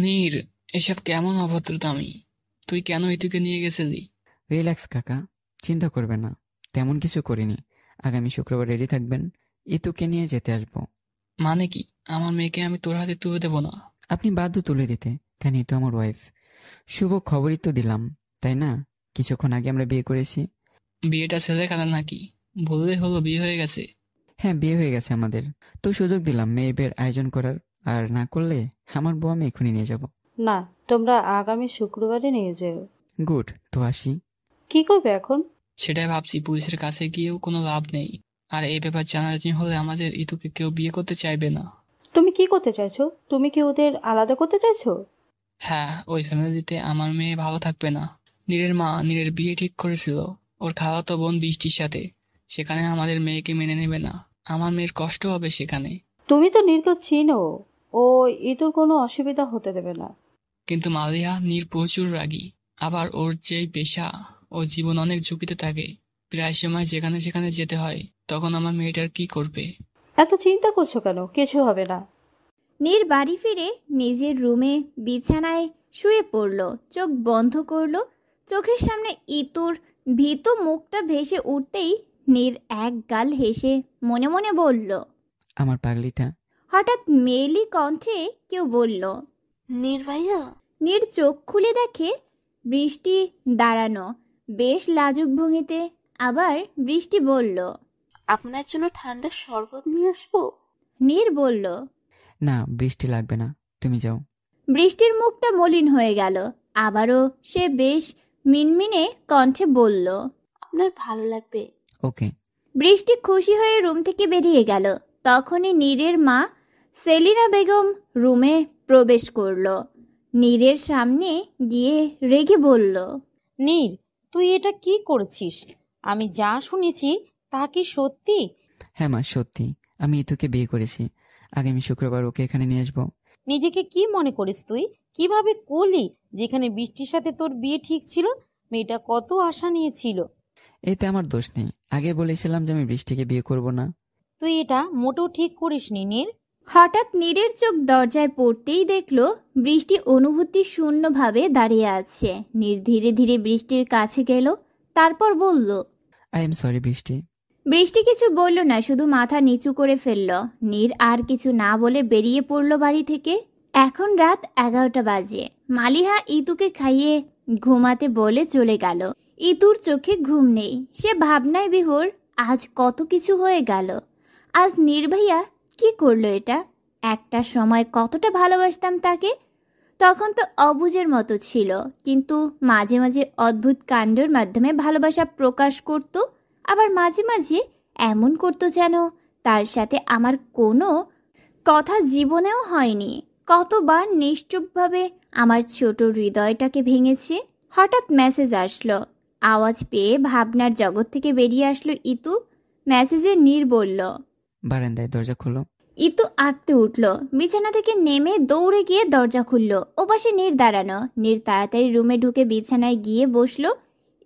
নীর, এসব কেমন অভদ্রতামি? তুই কেন ইতুকে নিয়ে গেছিলি? রিল্যাক্স কাকা, চিন্তা করবেন না, তেমন কিছু করিনি। আগামী শুক্রবার রেডি থাকবেন, ইতুকে নিয়ে যেতে আসবো। মানে কি, আমার মেয়েকে আমি তোর হাতে তুলে দেবো না? আপনি বাধ্য তুলে দিতে, কেন ইতু আমার ওয়াইফ। শুভ খবরই তো দিলাম, তাই না? কিছুক্ষণ আগে আমরা বিয়ে করেছি। বিয়েটা ছেলে খেলা নাকি? বললে হলো বিয়ে হয়ে গেছে। হ্যাঁ, বিয়ে হয়ে গেছে আমাদের। তো সুযোগ দিলাম মেয়ের বিয়ের আয়োজন করার, আর না করলে আমার বউ আমি এখনই নিয়ে যাব। না, তোমরা আগামী শুক্রবারে নিয়ে যেও। গুড, তো আসি। কি করবে এখন? সেটাই ভাবছি, পুলিশের কাছে গিয়েও কোনো লাভ নেই। আর এই ব্যাপার জানাজানি হলে আমাদের ইতুকে কেউ বিয়ে করতে চাইবে না। তুমি কি করতে চাইছো? তুমি কি ওদের আলাদা করতে চাইছো? হ্যাঁ, ওই ফ্যামিলিতে আমার মেয়ে ভালো থাকবে না। নীরের মা নীরের বিয়ে ঠিক করেছিল ওর খালাতো বোন বৃষ্টির সাথে। সেখানে আমাদের মেয়েকে মেনে নেবে না। আমার মেয়ের কষ্ট হবে সেখানে। তুমি তো নীরকে চিনো, ও ইতুর কোনো অসুবিধা হতে দেবে না। কিন্তু মালিয়া, নীর প্রচুর রাগী। আবার ওর যে পেশা, ও জীবন অনেক ঝুঁকিতে থাকে। প্রায় সময় যেখানে সেখানে যেতে হয়। তখন আমার মেয়েটার কি করবে? এত চিন্তা করছো কেন? কিছু হবে না। নীর বাড়ি ফিরে নিজের রুমে বিছানায় শুয়ে পড়ল, চোখ বন্ধ করল। চোখের সামনে ইতুর ভীত মুখটা ভেসে উঠতেই নীর এক গাল হেসে মনে মনে বলল। আমার পাগলিটা। হঠাৎ মেয়েলি কণ্ঠে কেউ বলল, নির্ভাইয়া। নীর চোখ খুলে দেখে বৃষ্টি দাঁড়ানো, বেশ লাজুক ভঙ্গিতে। আবার বৃষ্টি বলল, আপনার জন্য ঠান্ডা শরবত নিয়ে আসবো? নীর বলল, না, বৃষ্টি লাগবে না, তুমি যাও। বৃষ্টির মুখটা মলিন হয়ে গেল। আবারও সে বেশ মিনমিনে কণ্ঠে বলল, আপনার ভালো লাগবে। ওকে। বৃষ্টি খুশি হয়ে রুম থেকে বেরিয়ে গেল। তখনই নীরের মা সেলিনা বেগম রুমে প্রবেশ করল। নীরের সামনে গিয়ে রেগে বলল, নীর, তুই এটা কি করেছিস? আমি যা শুনেছি তা কি সত্যি? হ্যাঁ মা, সত্যি। আমি ইতুকে বিয়ে করেছি, আগামী শুক্রবার ওকে এখানে নিয়ে আসবো। নিজেকে কি মনে করিস তুই? কিভাবে করলি? যেখানে বৃষ্টির সাথে তোর বিয়ে ঠিক ছিল, মেয়েটা কত আশা নিয়েছিল। এতে আমার দোষ নেই, আগে বলেছিলাম যে আমি বৃষ্টিকে বিয়ে করব না। তুই এটা মোটেও ঠিক করিসনি নীর। হঠাৎ নীরের চোখ দরজায় পড়তেই দেখল বৃষ্টি অনুভূতি শূন্যভাবে দাঁড়িয়ে আছে। নীর ধীরে ধীরে বৃষ্টির কাছে গেল, তারপর বলল। আই এম সরি বৃষ্টি। বৃষ্টি কিছু বলল না, শুধু মাথা নিচু করে ফেলল। নীর আর কিছু না বলে বেরিয়ে পড়ল বাড়ি থেকে। এখন রাত 11টা বাজে। মালিহা ইতুকে খাইয়ে ঘুমাতে বলে চলে গেল। ইতুর চোখে ঘুম নেই, সে ভাবনায় বিভোর। আজ কত কিছু হয়ে গেল। আজ নির্ভয়া কি করলো এটা? একটা সময় কতটা ভালোবাসতাম তাকে, তখন তো অবুঝের মতো ছিল, কিন্তু মাঝে মাঝে অদ্ভুত কাণ্ডের মাধ্যমে ভালোবাসা প্রকাশ করত। আবার মাঝে মাঝে এমন করতো যেন তার সাথে আমার কোনো কথা জীবনেও হয়নি। কতবার নিশ্চুপভাবে আমার ছোট হৃদয়টাকে ভেঙেছে। হঠাৎ মেসেজ আসলো। আওয়াজ পেয়ে ভাবনার জগৎ থেকে বেরিয়ে আসলো ইতু। মেসেজে নীর বলল, বারান্দায় দরজা খোলো। ইতু আঁকতে উঠল, বিছানা থেকে নেমে দৌড়ে গিয়ে দরজা খুলল। ওপাশে নীর দাঁড়ানো। নীর তাড়াতাড়ি রুমে ঢুকে বিছানায় গিয়ে বসলো।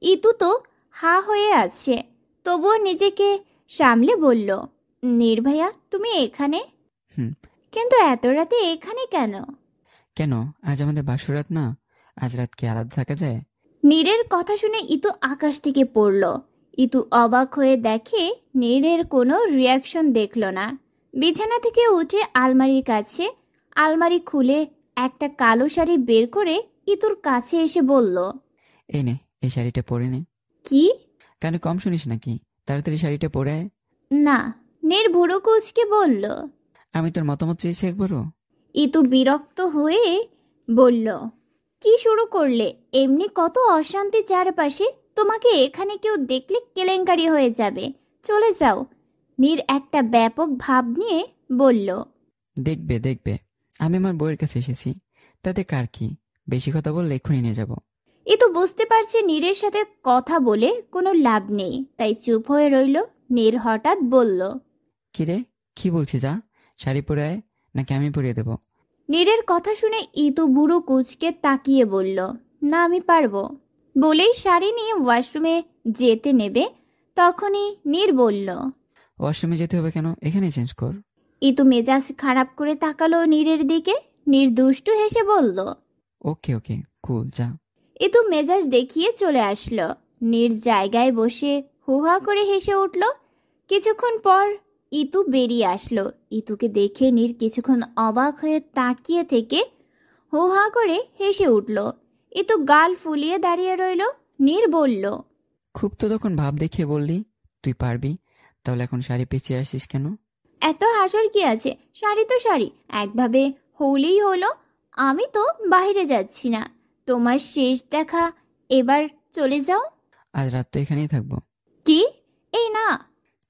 ইতু তো হা হয়ে আছে, তবুও নিজেকে সামলে বলল, নীর ভাইয়া তুমি এখানে? হুম। কিন্তু এত রাতে এখানে কেন? কেন, আজ আমাদের বাসরাত না? আজ রাত কি আলাদা থাকা যায়? নীরের কথা শুনে ইতু আকাশ থেকে পড়ল। ইতু অবাক হয়ে দেখে নীরের কোনো রিয়াকশন দেখল না। বিছানা থেকে উঠে আলমারির কাছে, আলমারি খুলে একটা কালো শাড়ি বের করে ইতুর কাছে এসে বলল, এই নে, এই শাড়িটা পরে নে। কি? কানে কম শুনিস নাকি? তাড়াতাড়ি শাড়িটা পরে আয়। না। নীর ভুরু কুঁচকে বলল। আমি তোর মতামত চেয়েছি একবারও? ইতু বিরক্ত হয়ে বলল, কি শুরু করলে? এমনি কত অশান্তি চারপাশে, তোমাকে এখানে কেউ দেখলে কেলেঙ্কারি হয়ে যাবে, চলে যাও। নীর একটা ব্যাপক ভাব নিয়ে বলল, দেখবে দেখবে, আমি আমার বউয়ের কাছে এসেছি, তাতে কার কি? বেশি কথা বললে এক্ষুনি নিয়ে যাব। ইতু বুঝতে পারছে নীরের সাথে কথা বলে কোনো লাভ নেই, তাই চুপ হয়ে রইল। নীর হঠাৎ বলল, কি রে, কি বলছি? যা, শাড়ি পরে আয়, নাকি আমি পরিয়ে দেবো? নীরের কথা শুনে ইতু বুড়ো কুচকে তাকিয়ে বলল, না আমি পারবো। বলেই শাড়ি নিয়ে ওয়াশরুমে যেতে নেবে, তখনই নীর বলল, ওয়াশরুমে যেতে হবে কেন? এখানেই চেঞ্জ কর। ইতু মেজাজ খারাপ করে তাকালো নীরের দিকে। নীর দুষ্টু হেসে বলল। ওকে ওকে কুল, যা। ইতু মেজাজ দেখিয়ে চলে আসলো। নীর জায়গায় বসে হুহা করে হেসে উঠল। কিছুক্ষণ পর ইতু বেরিয়ে আসলো। ইতুকে দেখে নীর কিছুক্ষণ অবাক হয়ে তাকিয়ে থেকে হুহা করে হেসে উঠল। ইতু গাল ফুলিয়ে দাঁড়িয়ে রইল। নীর বলল, খুব তো তখন ভাব দেখিয়ে বললি তুই পারবি, তাহলে এখন শাড়ি পেঁচিয়ে আসিস কেন? এত হাসার কি আছে? শাড়ি তো শাড়ি, একভাবে হলেই হলো। আমি তো বাইরে যাচ্ছি না, তোমার শেষ দেখা, এবার চলে যাও। আজ রাত তো এখানেই থাকবো। কি? এই না।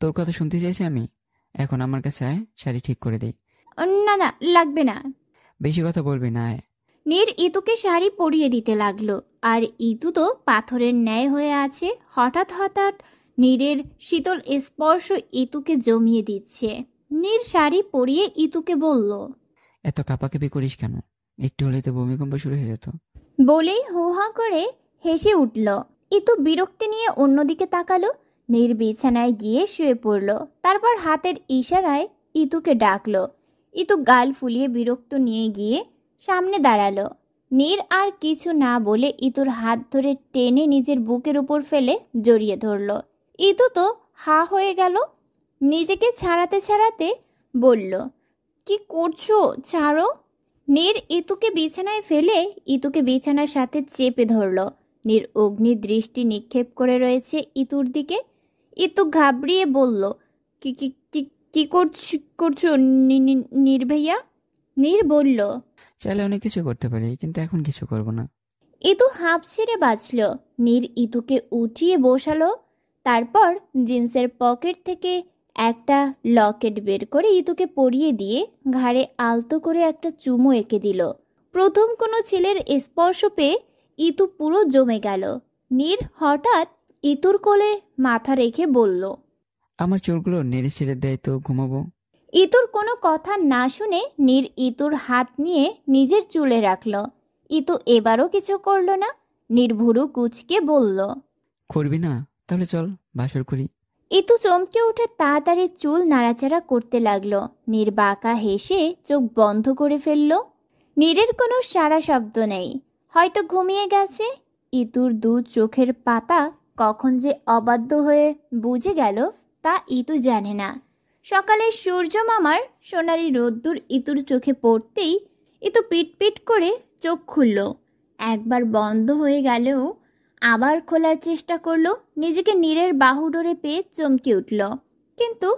তোর কথা শুনতে চাইছি আমি। এখন আমার কাছে আয়, শাড়ি ঠিক করে দেই। না না, লাগবে না। বেশি কথা বলবি না, আয়। নীর ইতুকে শাড়ি পরিয়ে দিতে লাগলো। আর ইতু তো পাথরের ন্যায় হয়ে আছে। হঠাৎ হঠাৎ নীরের শীতল স্পর্শ ইতুকে জমিয়ে দিচ্ছে। নীর শাড়ি পরিয়ে ইতুকে বলল, এত কাঁপাকাঁপি করিস কেন? একটু হলেই তো ভূমিকম্প শুরু হয়ে যেত। বলেই হুহা করে হেসে উঠল। ইতু বিরক্তি নিয়ে অন্যদিকে তাকালো। নীর বিছানায় গিয়ে শুয়ে পড়ল। তারপর হাতের ইশারায় ইতুকে ডাকলো। ইতু গাল ফুলিয়ে বিরক্ত নিয়ে গিয়ে সামনে দাঁড়ালো। নীর আর কিছু না বলে ইতুর হাত ধরে টেনে নিজের বুকের উপর ফেলে জড়িয়ে ধরল। ইতু তো হা হয়ে গেল। নিজেকে ছাড়াতে ছাড়াতে বলল, কি করছো, ছাড়ো। নীর ইতুকে বিছানায় ফেলে ইতুকে বিছানার সাথে চেপে ধরল। নীর অগ্নি দৃষ্টি নিক্ষেপ করে রয়েছে ইতুর দিকে। ইতু ঘাবড়িয়ে বলল, কি কি কি কি করছো নীর ভাইয়া? নীর বলল, চাইলে অনেক কিছু করতে পারি, কিন্তু এখন কিছু করব না। ইতু হাঁপ ছেড়ে বাঁচল। নীর ইতুকে উঠিয়ে বসালো। তারপর জিন্সের পকেট থেকে একটা লকেট বের করে ইতুকে পরিয়ে দিয়ে ঘাড়ে আলতো করে একটা চুমু এঁকে দিল। প্রথম কোনো ছেলের স্পর্শ পেয়ে ইতু পুরো জমে গেল। নীর হঠাৎ ইতুর কোলে মাথা রেখে বলল, আমার চুলগুলো নেড়ে ছেড়ে দেয় তো ঘুমাবো। ইতুর কোনো কথা না শুনে নীর ইতুর হাত নিয়ে নিজের চুলে রাখল। ইতু এবারও কিছু করল না। নীর ভুরু কুচকে বলল, করবি না? তাহলে চল বাসর করি। ইতু চমকে উঠে তাড়াতাড়ি চুল নাড়াচাড়া করতে লাগলো। নীর বাঁকা হেসে চোখ বন্ধ করে ফেলল। নীরের কোনো সাড়া শব্দ নেই, হয়তো ঘুমিয়ে গেছে। ইতুর দু চোখের পাতা কখন যে অবাধ্য হয়ে বুঝে গেল তা ইতু জানে না। সকালে সূর্য মামার সোনালি রোদ্দুর ইতুর চোখে পড়তেই ইতু পিটপিট করে চোখ খুলল। একবার বন্ধ হয়ে গেলেও আবার খোলার চেষ্টা করলো। নিজেকে নীরের বাহুডোরে পেয়ে চমকে উঠল। কিন্তু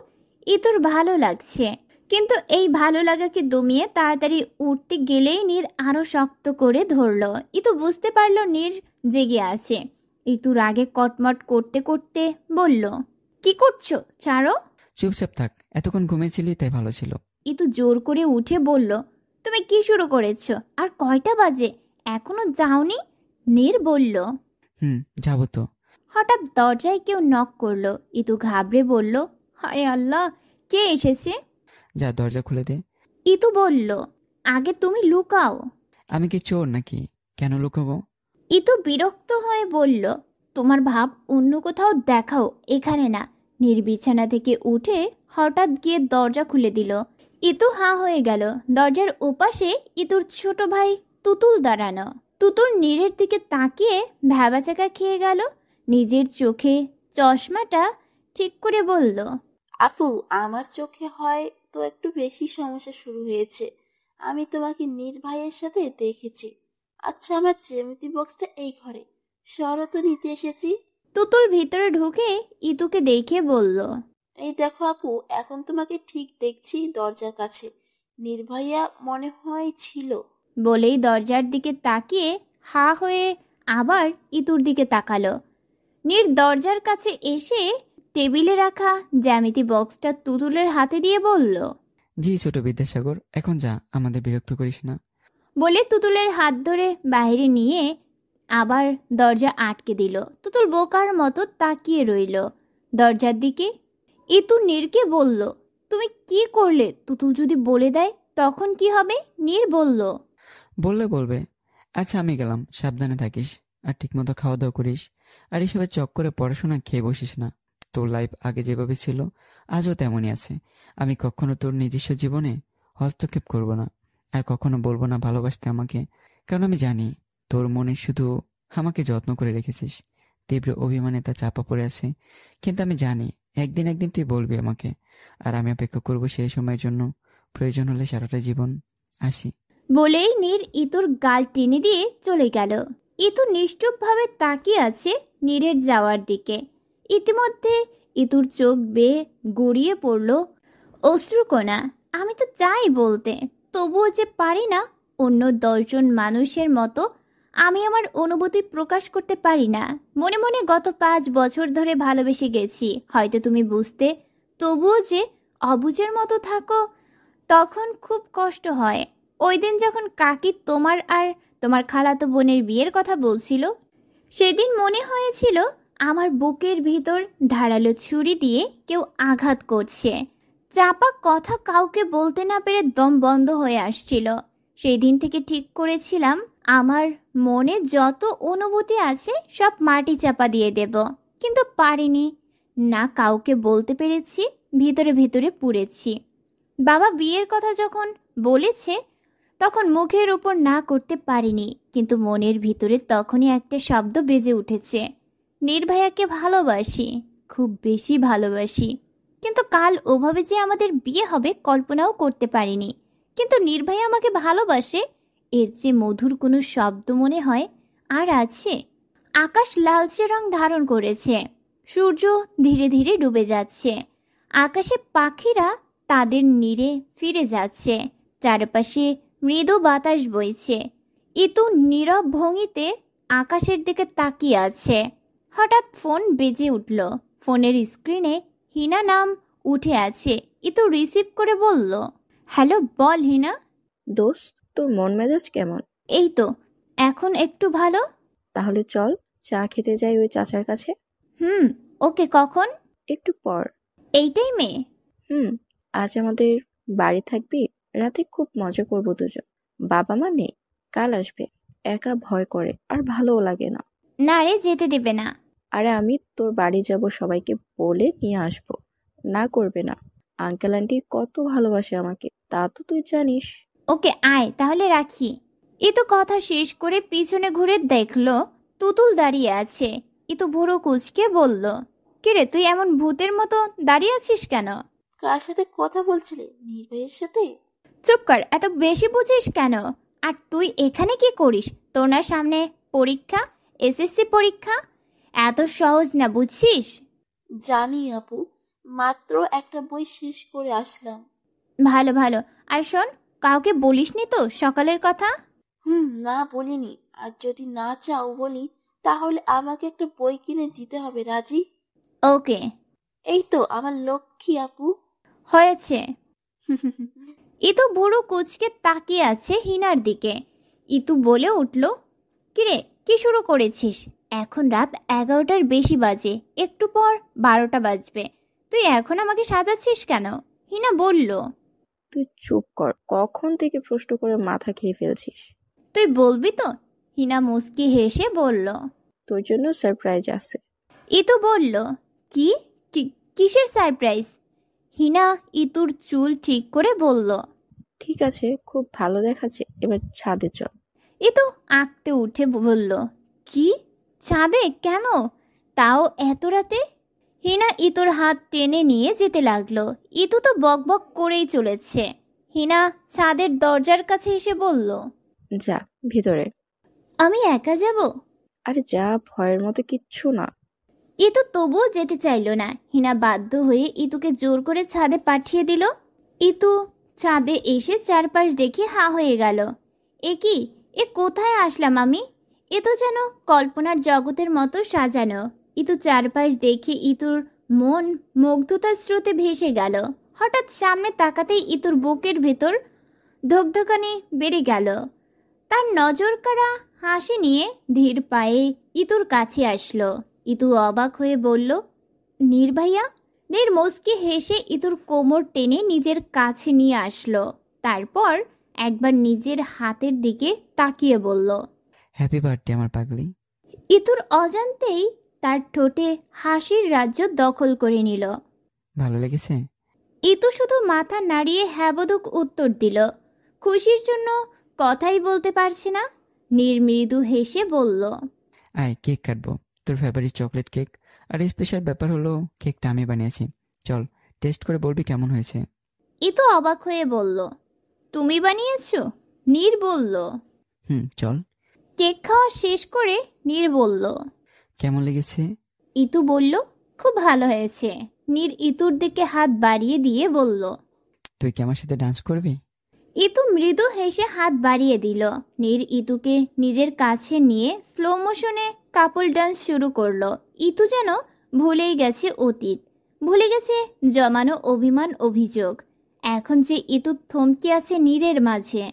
ইতুর ভালো লাগছে। কিন্তু এই ভালো লাগাকে দমিয়ে তাড়াতাড়ি উঠতে গেলেই নীর আরো শক্ত করে ধরল। ইতু বুঝতে পারল নীর জেগে আছে। ইতু রাগে কটমট করতে করতে বলল, কি করছো, ছাড়ো। চুপচাপ থাক, এতক্ষণ ঘুমিয়েছিলি তাই ভালো ছিল। ইতু জোর করে উঠে বলল, তুমি কি শুরু করেছো? আর কয়টা বাজে, এখনো যাওনি? নীর বলল, যাবো তো। হঠাৎ দরজায় কেউ নক করলো। ইতু ঘাবড়ে বলল, হায় আল্লাহ, কে এসেছে? যা দরজা খুলে দে। ইতু বলল, আগে তুমি লুকাও। আমি কি চোর নাকি? কেন লুকাবো? ইতু বিরক্ত হয়ে বলল, তোমার ভাব অন্য কোথাও দেখাও, এখানে না। নির্বিছানা থেকে উঠে হঠাৎ গিয়ে দরজা খুলে দিল। ইতু হাঁ হয়ে গেল। দরজার ওপাশে ইতুর ছোট ভাই তুতুল দাঁড়ানো। তুতুল নীরের দিকে তাকিয়ে ভ্যাবাচাকা খেয়ে গেল। নিজের চোখে চশমাটা ঠিক করে বলল, আপু, আমার চোখে হয় তো একটু বেশি সমস্যা শুরু হয়েছে। আমি তোমাকে নীর ভাইয়ের সাথে দেখেছি। আচ্ছা, আমার জ্যামিতি বক্সটা এই ঘরে, সরো তো নিতে এসেছি। তুতুল ভিতরে ঢুকে ইতুকে দেখে বলল, এই দেখো আপু, এখন তোমাকে ঠিক দেখছি দরজার কাছে। নীর ভাইয়া মনে হয় ছিল। বলেই দরজার দিকে তাকিয়ে হা হয়ে আবার ইতুর দিকে তাকালো। নীর দরজার কাছে এসে টেবিলে রাখা জ্যামিতি বক্সটা তুতুলের হাতে দিয়ে বলল, জি ছোট বিদ্যাসাগর, এখন যা, আমাদের বিরক্ত করিস না। বলে তুতুলের হাত ধরে বাইরে নিয়ে আবার দরজা আটকে দিল। তুতুল বোকার মতো তাকিয়ে রইল দরজার দিকে। ইতু নীরকে বলল, তুমি কি করলে? তুতুল যদি বলে দেয় তখন কি হবে? নীর বলল, বললে বলবে। আচ্ছা আমি গেলাম, সাবধানে থাকিস, আর ঠিকমতো খাওয়া দাওয়া করিস। আর এসবের চক্করে পড়াশোনা খেয়ে বসিস না। তোর লাইফ আগে যেভাবে ছিল আজও তেমনই আছে। আমি কখনো তোর নিজস্ব জীবনে হস্তক্ষেপ করব না। আর কখনো বলবো না ভালোবাসতে আমাকে, কারণ আমি জানি তোর মনে শুধু আমাকে যত্ন করে রেখেছিস। তীব্র অভিমানে তা চাপা পড়ে আছে, কিন্তু আমি জানি একদিন একদিন তুই বলবি আমাকে, আর আমি অপেক্ষা করবো সেই সময়ের জন্য। প্রয়োজন হলে সারাটা জীবন। আসি। বলেই নীর ইতুর গাল টেনে দিয়ে চলে গেল। ইতু নিশ্চুপভাবে তাকিয়ে আছে নীরের যাওয়ার দিকে। ইতিমধ্যে ইতুর চোখ বেয়ে গড়িয়ে পড়ল অশ্রুকণা। আমি তো চাই বলতে, তবুও যে পারি না। অন্য 10জন মানুষের মতো আমি আমার অনুভূতি প্রকাশ করতে পারি না। মনে মনে গত 5 বছর ধরে ভালোবেসে গেছি, হয়তো তুমি বুঝতে, তবুও যে অবুঝের মতো থাকো তখন খুব কষ্ট হয়। ওই দিন যখন কাকি তোমার আর তোমার খালাতো বোনের বিয়ের কথা বলছিল, সেদিন মনে হয়েছিল আমার বুকের ভিতর ধারালো ছুরি দিয়ে কেউ আঘাত করছে। চাপা কথা কাউকে বলতে না পেরে দম বন্ধ হয়ে আসছিল। সেই দিন থেকে ঠিক করেছিলাম আমার মনে যত অনুভূতি আছে সব মাটি চাপা দিয়ে দেব, কিন্তু পারিনি। না কাউকে বলতে পেরেছি, ভিতরে ভিতরে পুড়েছি। বাবা বিয়ের কথা যখন বলেছে তখন মুখের উপর না করতে পারিনি, কিন্তু মনের ভিতরে তখনই একটা শব্দ বেজে উঠেছে। নির্ভয়াকে ভালোবাসি, খুব বেশি ভালোবাসি। কিন্তু কাল ওভাবে যে আমাদের বিয়ে হবে কল্পনাও করতে পারিনি। কিন্তু নির্ভয়া আমাকে ভালোবাসে, এর চেয়ে মধুর কোনো শব্দ মনে হয় আর আছে? আকাশ লালচে রং ধারণ করেছে, সূর্য ধীরে ধীরে ডুবে যাচ্ছে। আকাশে পাখিরা তাদের নীড়ে ফিরে যাচ্ছে, চারপাশে মৃদু বাতাস বইছে। ইতু নীরব ভঙ্গিতে আকাশের দিকে তাকিয়ে আছে। হঠাৎ ফোন বেজে উঠল। ফোনের স্ক্রিনে হিনা নাম উঠে আছে। ইতু রিসিভ করে বলল, হ্যালো, বল হিনা। দোস্ত, তোর মন মেজাজ কেমন? এই তো এখন একটু ভালো। তাহলে চল চা খেতে যাই ওই চাচার কাছে। ওকে, কখন? একটু পর। এই টাইমে? আজ আমাদের বাড়ি থাকবি, রাতে খুব মজা করবো দুজন। বাবা মা নেই, কাল আসবে। একা ভয় করে আর ভালোও লাগে না। না রে, যেতে দেবে না। আরে আমি তোর বাড়ি যাব, সবাইকে বলে নিয়ে আসবো। না করবে না। আঙ্কেল আন্টি কত ভালোবাসে আমাকে, তা তো তুই জানিস। ওকে, আয় তাহলে, রাখি। ইতু কথা শেষ করে পিছনে ঘুরে দেখলো তুতুল দাঁড়িয়ে আছে। ইতু ভুরু কুঁচকে বলল, কিরে তুই এমন ভূতের মতো দাঁড়িয়ে আছিস কেন? কার সাথে কথা বলছিলে? নির্ভয়ের সাথে। চুপ কর, এত বেশি বুঝিস কেন? আর তুই এখানে কি করিস? তোর না সামনে পরীক্ষা, এসএসসি পরীক্ষা? এত সহজ না, বুঝছিস? জানি আপু, মাত্র একটা বই শেষ করে আসলাম। ভালো ভালো। আর শোন, কাউকে বলিসনি তো সকালের কথা? না বলিনি। আর যদি না চাও বলি, তাহলে আমাকে একটা বই কিনে দিতে হবে। রাজি? ওকে। এই তো আমার লক্ষ্মী আপু। হয়েছে। ইতু বুড়ো কুচকে তাকিয়ে আছে হিনার দিকে। ইতু বলে উঠল, কিরে কি শুরু করেছিস? এখন রাত 11টার বেশি বাজে, একটু পর 12টা বাজবে। তুই এখন আমাকে সাজাচ্ছিস কেন? হিনা বলল। তুই চুপ কর, কখন থেকে প্রশ্ন করে মাথা খেয়ে ফেলছিস। তুই বলবি তো? হিনা মুস্কি হেসে বলল। তোর জন্য সারপ্রাইজ আছে। ইতু বলল, কি? কিসের সারপ্রাইজ? হিনা ইতুর চুল ঠিক করে বলল। ঠিক আছে, খুব ভালো দেখাচ্ছে, এবার ছাদে চল। ইতু আঁকতে উঠে বলল, কি? ছাদে কেন, তাও এত রাতে? হিনা ইতুর হাত টেনে নিয়ে যেতে লাগলো। ইতু তো বকবক করেই চলেছে। হিনা ছাদের দরজার কাছে এসে বলল, যা ভিতরে। আমি একা যাব? আরে যা, ভয়ের মতো কিচ্ছু না। ইতু তবুও যেতে চাইল না। হিনা বাধ্য হয়ে ইতুকে জোর করে ছাদে পাঠিয়ে দিল। ইতু ছাদে এসে চারপাশ দেখে হা হয়ে গেল। এ কি, এ কোথায় আসলাম আমি? এ তো যেন কল্পনার জগতের মতো সাজানো। ইতু চারপাশ দেখে ইতুর মন মুগ্ধতার স্রোতে ভেসে গেল। হঠাৎ সামনে তাকাতেই ইতুর বুকের ভেতর ধকধকানি বেড়ে গেল। তার নজর কাড়া হাসি নিয়ে ধীর পায়ে ইতুর কাছে আসলো। ইতু অবাক হয়ে বলল, নির্ভাইয়া। নীর মুচকি হেসে ইতুর কোমর টেনে নিজের কাছে নিয়ে আসলো। তারপর একবার নিজের হাতের দিকে তাকিয়ে বলল, হ্যাপি বার্থডে আমার পাগলি। ইতুর অজান্তেই তার ঠোঁটে হাসির রাজ্য দখল করে নিল। ভালো লেগেছে? ইতু শুধু মাথা নাড়িয়ে হ্যাবদুক উত্তর দিল। খুশির জন্য কথাই বলতে পারছে না। নীর মৃদু হেসে বলল, আয় কেক কাটবো, তোর ফেভারিট চকলেট কেক। আর স্পেশাল ব্যাপার হলো কেকটা আমি বানিয়েছি। চল টেস্ট করে বলবি কেমন হয়েছে। ইতু অবাক হয়ে বলল, তুমি বানিয়েছো? নীর বলল। চল। কেক খাওয়া শেষ করে নীর বলল, কেমন লেগেছে? ইতু বলল, খুব ভালো হয়েছে। নীর ইতুর দিকে হাত বাড়িয়ে দিয়ে বলল। তুই কি আমার সাথে ডান্স করবি? ইতু মৃদু হেসে হাত বাড়িয়ে দিল। নীর ইতুকে নিজের কাছে নিয়ে স্লো মোশনে কাপল ডান্স শুরু করলো। ইতু যেন ভুলেই গেছে অতীত, ভুলে গেছে জমানো অভিমান অভিযোগ। এখন যে ইতু থমকে আছে নীরের মাঝে।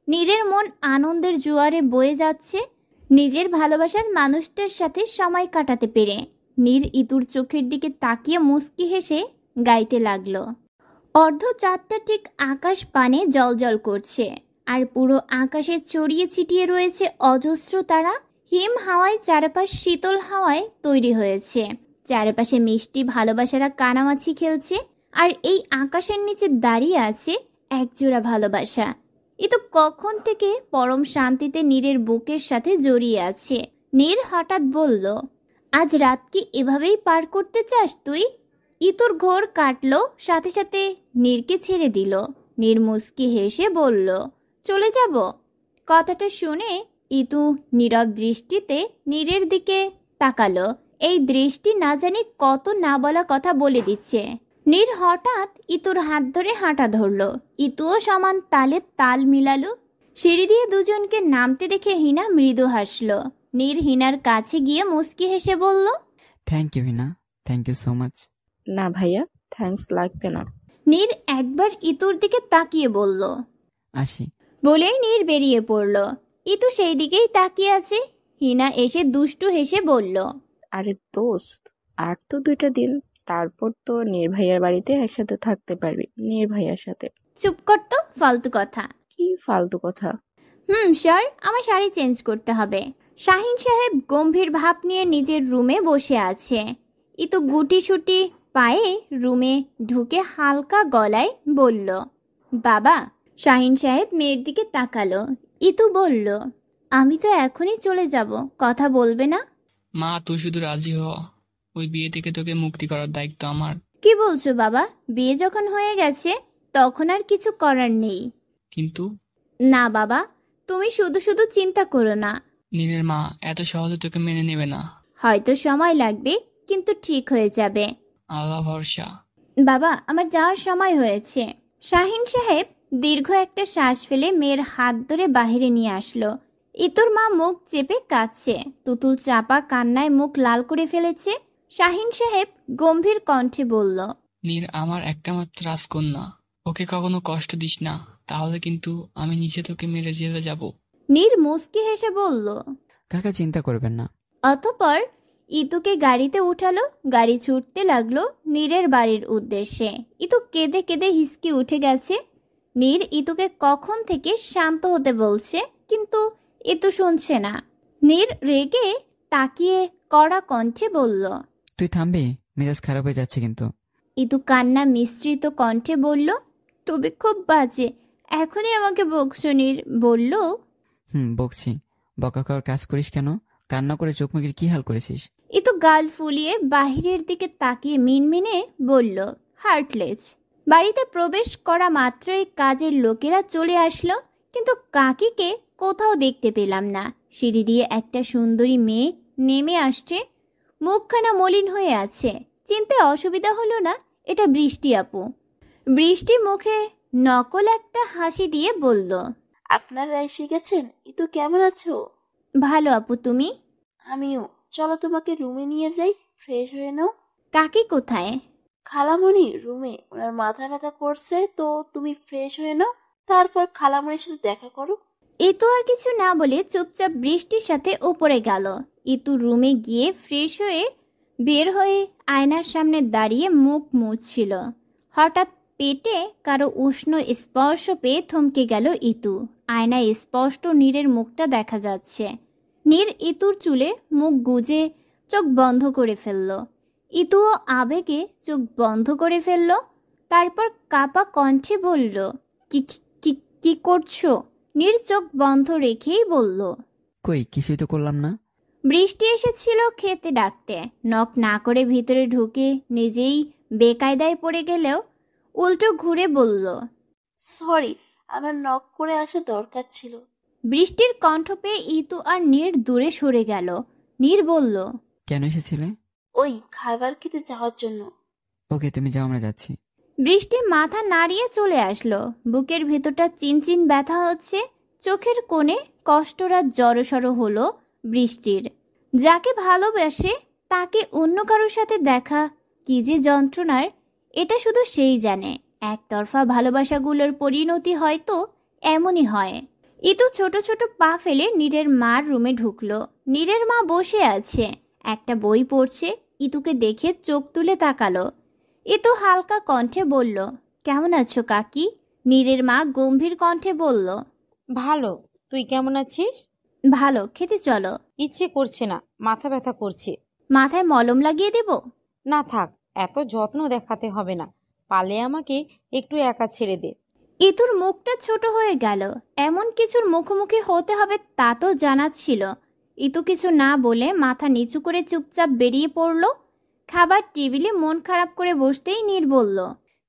নীরের মন আনন্দের জোয়ারে বয়ে যাচ্ছে নিজের ভালোবাসার মানুষটার সাথে সময় কাটাতে পেরে। নীর ইতুর চোখের দিকে তাকিয়ে মুচকি হেসে গাইতে লাগলো। অর্ধ চাঁদটা ঠিক আকাশ পানে জ্বলজ্বল করছে, আর পুরো আকাশে ছড়িয়ে ছিটিয়ে রয়েছে অজস্র তারা। হিম হাওয়ায় চারপাশ শীতল হাওয়ায় তৈরি হয়েছে। চারপাশে মিষ্টি ভালোবাসারা কানামাছি খেলছে, আর এই আকাশের নিচে দাঁড়িয়ে আছে একজোড়া ভালোবাসা। এ তো কখন থেকে পরম শান্তিতে নীরের বুকের সাথে জড়িয়ে আছে। নীর হঠাৎ বলল, আজ রাত কি এভাবেই পার করতে চাস তুই? ইতুর ঘোর কাটলো, সাথে সাথে নীরকে ছেড়ে দিল। নীর মুচকি হেসে বলল, চলে যাব? কথাটা শুনে ইতু নীরব দৃষ্টিতে নীরের দিকে তাকালো। এই দৃষ্টি না জানি কত না বলা কথা বলে দিচ্ছে। নীর হঠাৎ ইতুর হাত ধরে হাঁটা ধরলো। ইতুও সমান তালে তাল মিলালো। সিঁড়ি দিয়ে দুজনকে নামতে দেখে হিনা মৃদু হাসলো। নীর হিনার কাছে গিয়ে মুচকি হেসে বলল, thank you Hina, thank you so much. না ভাইয়া, থ্যাঙ্কস লাগবে না। নীর একবার ইতুর দিকে তাকিয়ে বলল। আসি। বলেই নীর বেরিয়ে পড়ল। ইতু সেই দিকেই তাকিয়ে আছে। হিনা এসে দুষ্টু হেসে বলল, আরে দোস্ত, আর তো 2টা দিন, তারপর তো নির্ভাইয়ার বাড়িতে একসাথে থাকতে পারবি, নির্ভাইয়ার সাথে। চুপ কর তো, ফালতু কথা। কি ফালতু কথা? স্যার, আমার শাড়ি চেঞ্জ করতে হবে। শাহিন সাহেব গম্ভীর ভাব নিয়ে নিজের রুমে বসে আছে। ইতু গুটি সুটি পায়ে রুমে ঢুকে হালকা গলায় বলল, বাবা। শাহিন সাহেব মেয়ের দিকে তাকালো। ইতু বলল, আমি তো এখনই চলে যাব, কথা বলবে না? মা, তুই শুধু রাজি হ, ওই বিয়ে থেকে তোকে মুক্তি করার দায়িত্ব আমার। কি বলছো বাবা? বিয়ে যখন হয়ে গেছে তখন আর কিছু করার নেই। কিন্তু না বাবা, তুমি শুধু শুধু চিন্তা করো না। নীরের মা এত সহজে তোকে মেনে নেবে না। হয়তো সময় লাগবে, কিন্তু ঠিক হয়ে যাবে। আল্লাহ ভরসা। বাবা, আমার যাওয়ার সময় হয়েছে। শাহিন সাহেব দীর্ঘ একটা শ্বাস ফেলে মেয়ের হাত ধরে বাহিরে নিয়ে আসলো। ইতুর মা মুখ চেপে কাঁদছে। তুতুল চাপা কান্নায় মুখ লাল করে ফেলেছে। শাহিন সাহেব গম্ভীর কণ্ঠে বলল, নীর আমার একটা মাত্র রাজকন্যা, ওকে কখনো কষ্ট দিস না, তাহলে কিন্তু আমি নিজে তোকে মেরে জেলে যাব। নীর মুচকি হেসে বলল। কাকা চিন্তা করবেন না। অতঃপর ইতুকে গাড়িতে উঠালো। গাড়ি ছুটতে লাগলো নীরের বাড়ির উদ্দেশ্যে। ইতু কেঁদে কেঁদে হিসকি উঠে গেছে। নীর ইতুকে কখন থেকে শান্ত হতে বলছে, কিন্তু ইতু শুনছে না। নীর রেগে তাকিয়ে কড়া কণ্ঠে বলল, তুই থামবি? মেজাজ খারাপ হয়ে যাচ্ছে কিন্তু। ইতু কান্না মিশ্রিত কণ্ঠে বলল, তুমি খুব বাজে, এখনই আমাকে বকছো। নীর বলল, বকছি। বকা খাওয়ার কাজ করিস কেন? কান্না করে চোখ মুখের কি হাল করেছিস? ইতু গাল ফুলিয়ে বাহিরের দিকে তাকিয়ে মিনমিনে বলল, হার্টলেস। বাড়িতে প্রবেশ করা মাত্রই কাজের লোকেরা চলে আসলো, কিন্তু কাকিকে কোথাও দেখতে পেলাম না। সিঁড়ি দিয়ে একটা সুন্দরী মেয়ে নেমে আসছে। মুখখানা মলিন হয়ে আছে। চিনতে অসুবিধা হলো না, এটা বৃষ্টি আপু। বৃষ্টি মুখে নকল একটা হাসি দিয়ে বলল, আপনারা এসে গেছেন? ইতু কেমন আছো? ভালো আপু, তুমি? আমিও। চলো তোমাকে রুমে নিয়ে যাই, ফ্রেশ হয়ে নাও। কাকি কোথায়? খালামণি রুমে, ওনার মাথা ব্যথা করছে, তো তুমি ফ্রেশ হয়ে নাও, তারপর খালামণির সাথে দেখা করো। ইতু আর কিছু না বলে চুপচাপ বৃষ্টির সাথে উপরে গেল। ইতু রুমে গিয়ে ফ্রেশ হয়ে বের হয়ে আয়নার সামনে দাঁড়িয়ে মুখ মুছছিল। হঠাৎ পেটে কারো উষ্ণ স্পর্শ পেয়ে থমকে গেল ইতু। আয়নায় স্পষ্ট নীরের মুখটা দেখা যাচ্ছে। নীর ইতুর চুলে মুখ গুজে চোখ বন্ধ করে ফেলল। ইতুও আবেগে চোখ বন্ধ করে ফেলল। তারপর কাপা কণ্ঠে বলল, কি কি কি করছো? নীর চোখ বন্ধ রেখেই বলল। কই কিছুই তো করলাম না। বৃষ্টি এসেছিল খেতে ডাকতে, নক না করে ভিতরে ঢুকে নিজেই বেকায়দায় পড়ে গেলেও উল্টো ঘুরে বলল। সরি, আমার নক করে আসা দরকার ছিল। বৃষ্টির কণ্ঠ পেয়ে ইতু আর নীর দূরে সরে গেল। নীর বলল। কেন এসেছিলে? ওই খাবার খেতে যাওয়ার জন্য। ওকে তুমি যাও, আমরা যাচ্ছি। বৃষ্টি মাথা নাড়িয়ে চলে আসলো। বুকের ভেতরটা চিনচিন ব্যথা হচ্ছে, চোখের কোণে কষ্টরা জড়সড় হলো বৃষ্টির। যাকে ভালোবাসে তাকে অন্য কারোর সাথে দেখা কি যে যন্ত্রণার, এটা শুধু সেই জানে। একতরফা ভালোবাসাগুলোর পরিণতি হয়তো এমনই হয়। ইতু ছোট ছোট পা ফেলে নীরের মার রুমে ঢুকলো। নীরের মা বসে আছে, একটা বই পড়ছে। ইতুকে দেখে চোখ তুলে তাকালো। ইতু হালকা কণ্ঠে বলল, কেমন আছো কাকি? নীরের মা গম্ভীর কণ্ঠে বলল, ভালো। তুই কেমন আছিস? ভালো। খেতে চলো। ইচ্ছে করছে না, মাথা ব্যথা করছে। মাথায় মলম লাগিয়ে দেব? না থাক, এত যত্ন দেখাতে হবে না। পালে আমাকে একটু একা ছেড়ে দে। ইতুর মুখটা ছোট হয়ে গেল। এমন কিছুর মুখোমুখি হতে হবে তা তো জানা ছিল। ইতু কিছু না বলে মাথা নিচু করে চুপচাপ বেরিয়ে পড়ল। খাবার টেবিলে মন খারাপ করে বসতেই নীর বলল,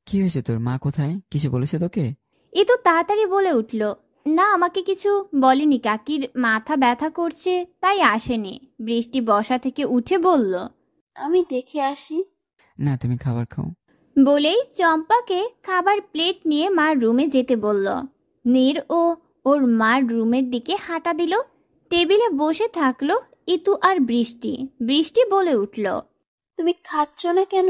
কি হয়েছে তোর? মা কোথায়? কিছু বলেছে তোকে? ইতু তাড়াতাড়ি বলে উঠল, না আমাকে কিছু বলেনি, কাকির মাথা ব্যথা করছে তাই আসেনি। বৃষ্টি বসা থেকে উঠে বলল, আমি দেখে আসি। না, তুমি খাবার খাও। বলেই চম্পাকে খাবার প্লেট নিয়ে মার রুমে যেতে বলল। নীর ও ওর মার রুমের দিকে হাঁটা দিল। টেবিলে বসে থাকলো ইতু আর বৃষ্টি। বৃষ্টি বলে উঠল, তুমি খাচ্ছ না কেন?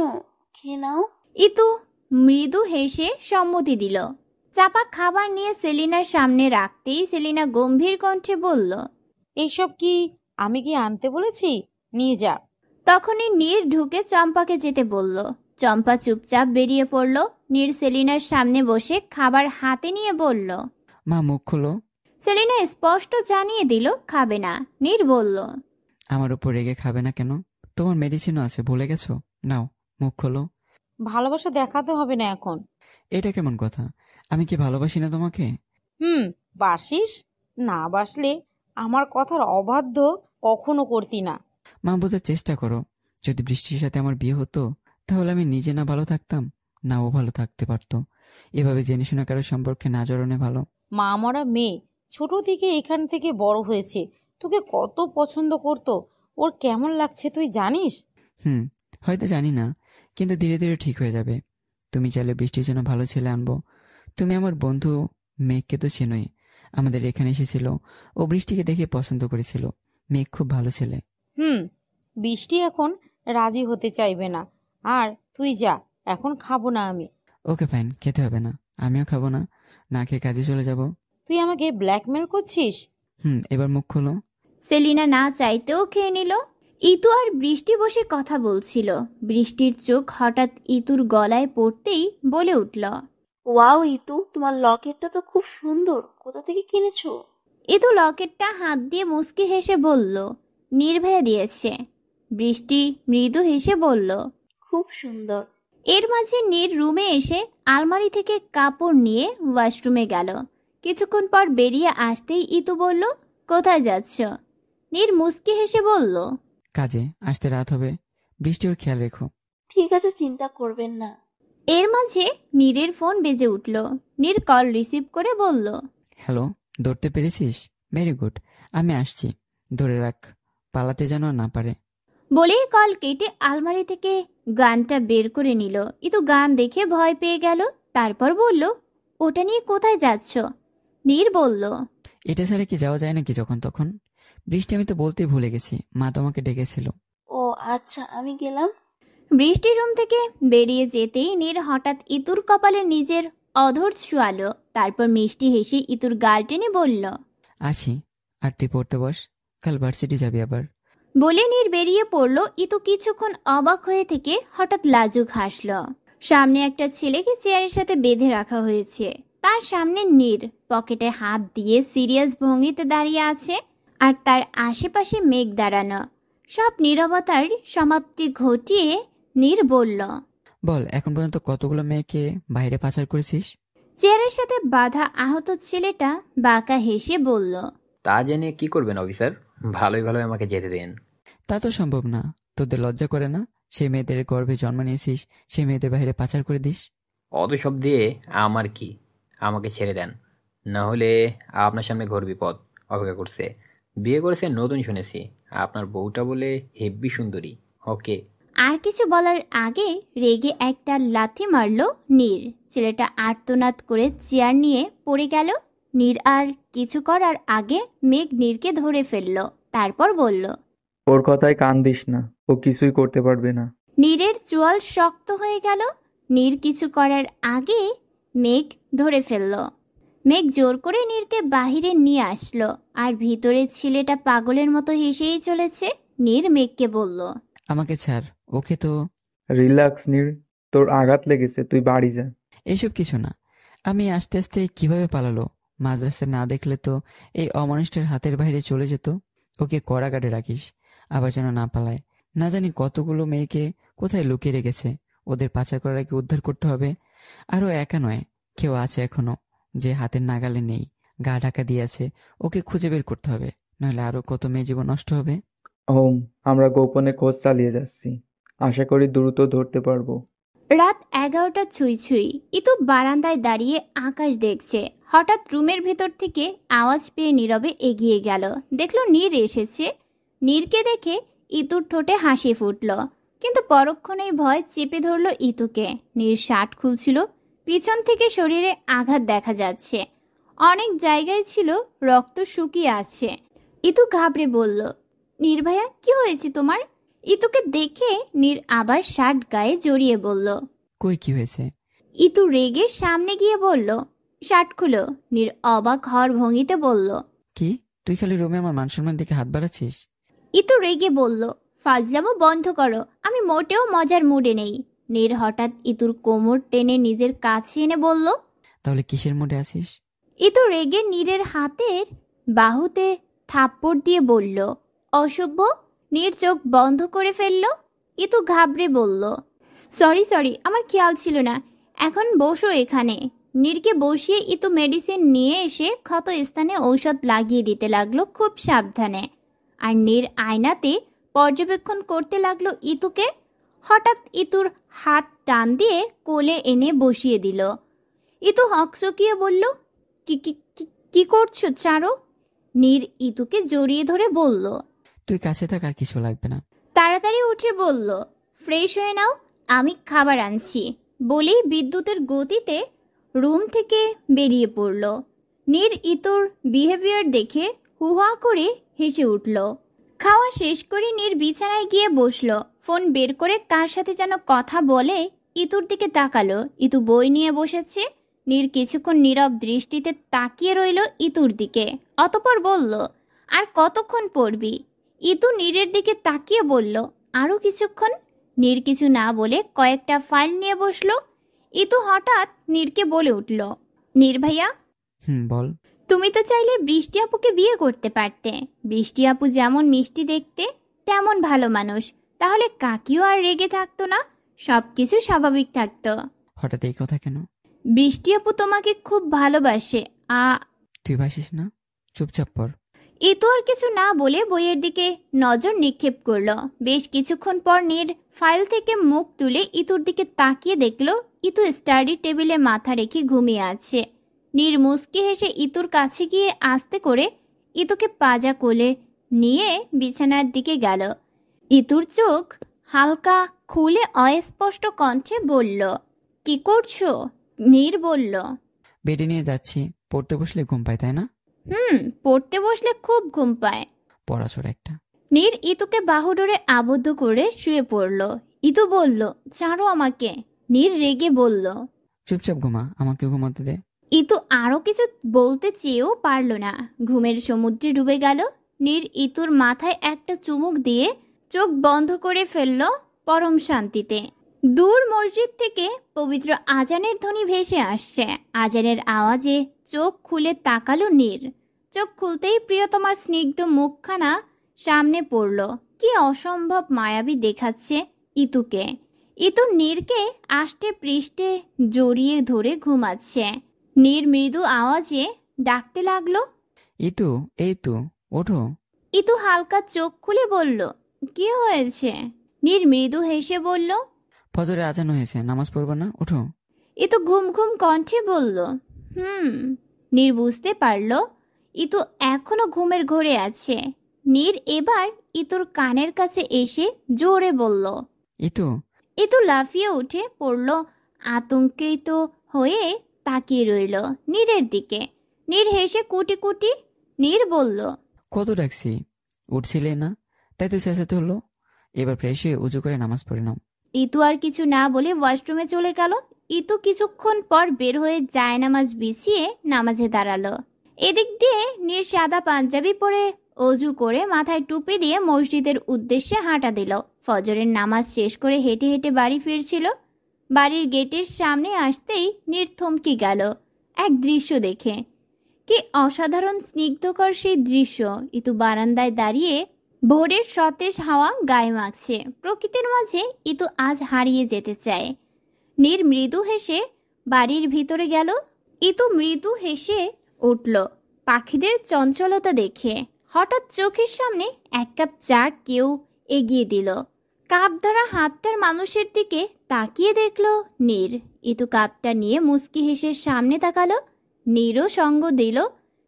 খেয়ে নাও। ইতু মৃদু হেসে সম্মতি দিল। চাপা খাবার নিয়ে সেলিনার সামনে রাখতেই সেলিনা গম্ভীর কণ্ঠে বলল, এইসব কি আমি কি আনতে বলেছি? নিয়ে যা। তখনই নীর ঢুকে চম্পাকে যেতে বলল। চম্পা চুপচাপ বেরিয়ে পড়ল। নীর সেলিনার সামনে বসে খাবার হাতে নিয়ে বলল, মা মুখ খোলো। সেলিনা স্পষ্ট জানিয়ে দিল খাবে না। নীর বলল, আমার উপর রেগে খাবে না কেন? তোমার মেডিসিনও আছে, ভুলে গেছো? নাও মুখ খোলো। ভালোবাসা দেখাতে হবে না এখন। এটা কেমন কথা? আমি কি ভালোবাসি না তোমাকে? বাসিস। না বাসলে আমার কথার অবাধ্য কখনো করতি না। মা, বোঝার চেষ্টা করো। যদি বৃষ্টির সাথে আমার বিয়ে হতো তাহলে আমি নিজে না ভালো থাকতাম, না ও ভালো থাকতে পারতো। এভাবে জেনে শুনে কারো সম্পর্কে না জড়ানো ভালো। মা মরা মেয়ে, ছোট থেকে এখান থেকে বড় হয়েছে, তোকে কত পছন্দ করতো। ওর কেমন লাগছে তুই জানিস? হয়তো জানি না, কিন্তু ধীরে ধীরে ঠিক হয়ে যাবে। তুমি চাইলে বৃষ্টির জন্য ভালো ছেলে আনবো। তুমি আমার বন্ধু মেঘকে তো চেনোই, আমাদের এখানে এসেছিল। ও বৃষ্টিকে দেখে পছন্দ করেছিল। মেঘ খুব ভালো ছেলে। বৃষ্টি এখন রাজি হতে চাইবে না। আর তুই যা, এখন খাবো না আমি। ওকে ফাইন, খেতে হবে না, আমিও খাবো না, না খেয়ে কাজে চলে যাব। তুই আমাকে ব্ল্যাকমেল করছিস? এবার মুখ খোলো। সেলিনা না চাইতেও খেয়ে নিল। ইতু আর বৃষ্টি বসে কথা বলছিল। বৃষ্টির চোখ হঠাৎ ইতুর গলায় পড়তেই বলে উঠল, ওয়াও ইতু, তোমার লকেটটা তো খুব সুন্দর। কোথা থেকে কিনেছো? ইতু লকেটটা হাত দিয়ে মুচকি হেসে বলল, নির্ভয়া দিয়েছে। বৃষ্টি মৃদু হেসে বলল, খুব সুন্দর। এর মাঝে নীর রুমে এসে আলমারি থেকে কাপড় নিয়ে ওয়াশরুমে গেল। কিছুক্ষণ পর বেরিয়ে আসতেই ইতু বলল, কোথায় যাচ্ছ? নীর মুচকি হেসে বলল, কাজে, আসতে রাত হবে। বৃষ্টি ওর খেয়াল রেখো। ঠিক আছে, চিন্তা করবেন না। এর মাঝে নীরের ফোন বেজে উঠল। নীর কল রিসিভ করে বলল, হ্যালো, ধরতে পেরেছিস? ভেরি গুড, আমি আসছি। ধরে রাখ, পালাতে যেন না পারে। বলেই কল কেটে আলমারি থেকে গানটা বের করে নিল। ইতু গান দেখে ভয় পেয়ে গেল। তারপর বলল, ওটা নিয়ে কোথায় যাচ্ছ? নীর বলল, এটা ছাড়া কি যাওয়া যায় নাকি যখন তখন? বৃষ্টি, আমি তো বলতেই ভুলে গেছি, মা তোমাকে ডেকেছিল। ও আচ্ছা, আমি গেলাম। বৃষ্টির রুম থেকে বেরিয়ে যেতেই নীর হঠাৎ ইতুর কপালে নিজের অধর ছোঁয়ালো। তারপর মিষ্টি হেসে ইতুর গাল টেনে বলল, আসি। আর তুই পড়তে বস, কাল ভার্সিটি যাবি আবার। বলে নীর বেরিয়ে পড়ল। ইতু কিছুক্ষণ অবাক হয়ে থেকে হঠাৎ লাজুক হাসল। সামনে একটা ছেলেকে চেয়ারের সাথে বেঁধে রাখা হয়েছে। তার সামনে নীর পকেটে হাত দিয়ে সিরিয়াস ভঙ্গিতে দাঁড়িয়ে আছে, আর তার আশেপাশে মেঘ দাঁড়ানো। সব নীরবতার সমাপ্তি ঘটিয়ে নীর বলল, বল, এখন পর্যন্ত কতগুলো মেয়েকে বাইরে পাচার করেছিস? চেয়ারের সাথে বাঁধা আহত ছেলেটা বাঁকা হেসে বলল, তা জেনে কি করবেন অফিসার? ভালোই ভালোই আমাকে যেতে দিন। তা তো সম্ভব না। তোদের লজ্জা করে না? সেই মেয়েদের গর্ভে জন্ম নিয়েছিস, সেই মেয়েদের বাইরে পাচার করে দিস। অত সব দিয়ে আমার কি? আমাকে ছেড়ে দেন, না হলে আপনার সামনে ঘোর বিপদ অপেক্ষা করছে। বিয়ে করেছে নতুন শুনেছি, আপনার বউটা বলে হেব্বি সুন্দরী। ওকে। আর কিছু বলার আগে রেগে একটা লাথি মারল নীর। ছেলেটা আর্তনাদ করে চেয়ার নিয়ে পড়ে গেল। নীর আর কিছু করার আগে মেঘ নীরকে ধরে ফেলল, তারপর বলল, ওর কথায় কান দিস না, ও কিছুই করতে পারবে না। নীরের চোয়াল শক্ত হয়ে গেল। নীর কিছু করার আগে মেঘ ধরে ফেলল। মেঘ জোর করে নীরকে বাহিরে নিয়ে আসলো, আর ভিতরে ছেলেটা পাগলের মতো হেসেই চলেছে। নীর মেঘকে বলল, আমাকে ছাড়, ওকে তো। রিল্যাক্স নীর, তোর আঘাত লেগেছে, তুই বাড়ি যা। এসব কিছু না। আমি আস্তে আস্তে কিভাবে পালালো? মাঝরাস্তায় না দেখলে তো এই অমানুষটার হাতের বাইরে চলে যেত। ওকে কড়াগাড়ে রাখিস, আবার যেন না পালায়। না জানি কতগুলো মেয়েকে কোথায় লুকিয়ে রেখেছে। ওদের পাচার করার আগে উদ্ধার করতে হবে। আরও একা নয়, কেউ আছে এখনো যে হাতের নাগালে নেই, গা ঢাকা দিয়ে আছে। ওকে খুঁজে বের করতে হবে, নাহলে আরো কত মেয়ে জীবন নষ্ট হবে। হোম, আমরা গোপনে খোঁজ চালিয়ে যাচ্ছি, আশা করি দ্রুত ধরতে পারবো। রাত 11টা ছুঁই ছুঁই। ইতু বারান্দায় দাঁড়িয়ে আকাশ দেখছে। হঠাৎ রুমের ভেতর থেকে আওয়াজ পেয়ে নীরবে এগিয়ে গেল। দেখলো নীর এসেছে। নীরকে দেখে ইতুর ঠোঁটে হাসি ফুটল, কিন্তু পরক্ষণেই ভয় চেপে ধরল ইতুকে। নীর শার্ট খুলছিল, পিছন থেকে শরীরে আঘাত দেখা যাচ্ছে, অনেক জায়গায় ছিল রক্ত শুকিয়ে আছে। ইতু ঘাবড়ে বলল, নীর ভাইয়া, কি হয়েছে তোমার? ইতুকে দেখে নীর আবার শার্ট গায়ে জড়িয়ে বলল, কই কি হয়েছে? ইতু রেগে সামনে গিয়ে বলল, শার্ট খুলো। নীর অবাক হওয়ার ভঙ্গিতে বলল, কি? তুই খালি রুমে আমার মান সম্মান দিকে হাত বাড়াচ্ছিস? ইতু রেগে বলল, ফাজলামো বন্ধ করো, আমি মোটেও মজার মুডে নেই। নীর হঠাৎ ইতুর কোমর টেনে নিজের কাছে এনে বলল, তাহলে কিসের মুডে আছিস? ইতু রেগে নীরের হাতের বাহুতে থাপ্পড় দিয়ে বলল, অসভ্য। নীর চোখ বন্ধ করে ফেলল। ইতু ঘাবড়ে বলল, সরি সরি, আমার খেয়াল ছিল না, এখন বসো এখানে। নীরকে বসিয়ে ইতু মেডিসিন নিয়ে এসে ক্ষত স্থানে ঔষধ লাগিয়ে দিতে লাগলো খুব সাবধানে। আর নীর আয়নাতে পর্যবেক্ষণ করতে লাগলো ইতুকে। হঠাৎ ইতুর হাত টান দিয়ে কোলে এনে বসিয়ে দিল। ইতু হকচকিয়ে বলল, কি কি কি- কি করছো চারো? নীর ইতুকে জড়িয়ে ধরে বলল, তুই কাছে থাক, আর কিছু লাগবে না। তাড়াতাড়ি উঠে বলল, ফ্রেশ হয়ে নাও, আমি খাবার আনছি। বলেই বিদ্যুতের গতিতে রুম থেকে বেরিয়ে পড়ল। নীর ইতুর বিহেভিয়ার দেখে হুহা করে হেসে উঠল। খাওয়া শেষ করে নীর বিছানায় গিয়ে বসলো। ফোন বের করে কার সাথে যেন কথা বলে ইতুর দিকে তাকালো। ইতু বই নিয়ে বসেছে। নীর কিছুক্ষণ নীরব দৃষ্টিতে তাকিয়ে রইল ইতুর দিকে, অতঃপর বলল, আর কতক্ষণ পড়বি? ইতু নীরের দিকে তাকিয়ে বলল, আরও কিছুক্ষণ। নীর কিছু না বলে কয়েকটা ফাইল নিয়ে বসলো। ইতু হঠাৎ নীরকে বলে উঠল, নীর ভাইয়া, বল। তুমি তো চাইলে বৃষ্টি আপুকে বিয়ে করতে পারতে। বৃষ্টি আপু যেমন মিষ্টি দেখতে, তেমন ভালো মানুষ। তাহলে কাকিও আর রেগে থাকতো না, সবকিছু স্বাভাবিক থাকতো। হঠাৎ এই কথা কেন? বৃষ্টি আপু তোমাকে খুব ভালোবাসে। তুই বাসিস না? চুপচাপ পড়। ইতু আর কিছু না বলে বইয়ের দিকে নজর নিক্ষেপ করলো। বেশ কিছুক্ষণ পর নীর ফাইল থেকে মুখ তুলে ইতুর দিকে তাকিয়ে দেখলো ইতু স্টাডি টেবিলে মাথা রেখে ঘুমিয়ে আছে। নীর মুচকি হেসে ইতুর কাছে গিয়ে আস্তে করে ইতুকে পাজা কোলে নিয়ে বিছানার দিকে গেল। ইতুর চোখ হালকা খুলে অস্পষ্ট কণ্ঠে বলল, কি করছো? নীর বলল, বেডে নিয়ে যাচ্ছি, পড়তে বসলে ঘুম পায়, তাই না? পড়তে বসলে খুব ঘুম পায়। পড়াশোনা একটা। নীর ইতুকে বাহুডোরে আবদ্ধ করে শুয়ে পড়ল। ইতু বলল, ছাড়ো আমাকে। নীর রেগে বলল, চুপচাপ ঘুমা, আমাকে ঘুমাতে দে। ইতু আরো কিছু বলতে চেয়েও পারল না। ঘুমের সমুদ্রে ডুবে গেল। নীর ইতুর মাথায় একটা চুমুক দিয়ে চোখ বন্ধ করে ফেলল পরম শান্তিতে। দূর মসজিদ থেকে পবিত্র আজানের ধ্বনি ভেসে আসছে। আজানের আওয়াজে চোখ খুলে তাকালো নীর। চোখ খুলতেই প্রিয়তমার স্নিগ্ধ মুখখানা সামনে পড়ল। কি অসম্ভব মায়াবী দেখাচ্ছে ইতুকে। ইতু নীরকে আষ্টে পৃষ্ঠে জড়িয়ে ধরে ঘুমাচ্ছে। নীর মৃদু আওয়াজে ডাকতে লাগলো। ইতু, এই তো, ওঠো। ইতু হালকা চোখ খুলে বলল, কি হয়েছে? নীর মৃদু হেসে বলল, ফজরে আজান হয়েছে, নামাজ পড়বা না? ওঠো। ইতু ঘুম ঘুম কণ্ঠে বলল, নীর বুঝতে পারল ইতু এখনো ঘুমের ঘোরে আছে। নীর এবার ইতুর কানের কাছে এসে জোরে বলল। ইতু। ইতু লাফিয়ে উঠে পড়ল, আতঙ্কিত হয়ে তাকিয়ে রইল নীরের দিকে। নীর হেসে কুটি কুটি। নীর বলল, কত ডাকছি, উঠছিলে না, তাই তো চেঁচাতে হলো। এবার ফ্রেশ হয়ে উজু করে নামাজ পড়ে নাও। ইতু আর কিছু না বলে ওয়াশরুমে চলে গেল। ইতু কিছুক্ষণ পর বের হয়ে জায়নামাজ বিছিয়ে নামাজে দাঁড়ালো। এদিক দিয়ে নীর সাদা পাঞ্জাবি পরে অজু করে মাথায় টুপি দিয়ে মসজিদের উদ্দেশ্যে হাঁটা দিল। ফজরের নামাজ শেষ করে হেঁটে হেঁটে বাড়ি ফিরছিল। বাড়ির গেটের সামনে আসতেই নীর থমকে গেল এক দৃশ্য দেখে। কি অসাধারণ স্নিগ্ধকর সেই দৃশ্য! ইতু বারান্দায় দাঁড়িয়ে ভোরের সতেজ হাওয়া গায়ে মাখছে। প্রকৃতির মাঝে ইতু আজ হারিয়ে যেতে চায়। নীর মৃদু হেসে বাড়ির ভিতরে গেল। ইতু মৃদু হেসে উঠল পাখিদের চঞ্চলতা দেখে। হঠাৎ চোখের সামনে এক কাপ চা কেউ এগিয়ে দিল। কাপ ধরা হাতটার মানুষের দিকে তাকিয়ে দেখল নীর। ইতু কাপটা নিয়ে মুচকি হেসে সামনে তাকালো। নীরও সঙ্গ দিল।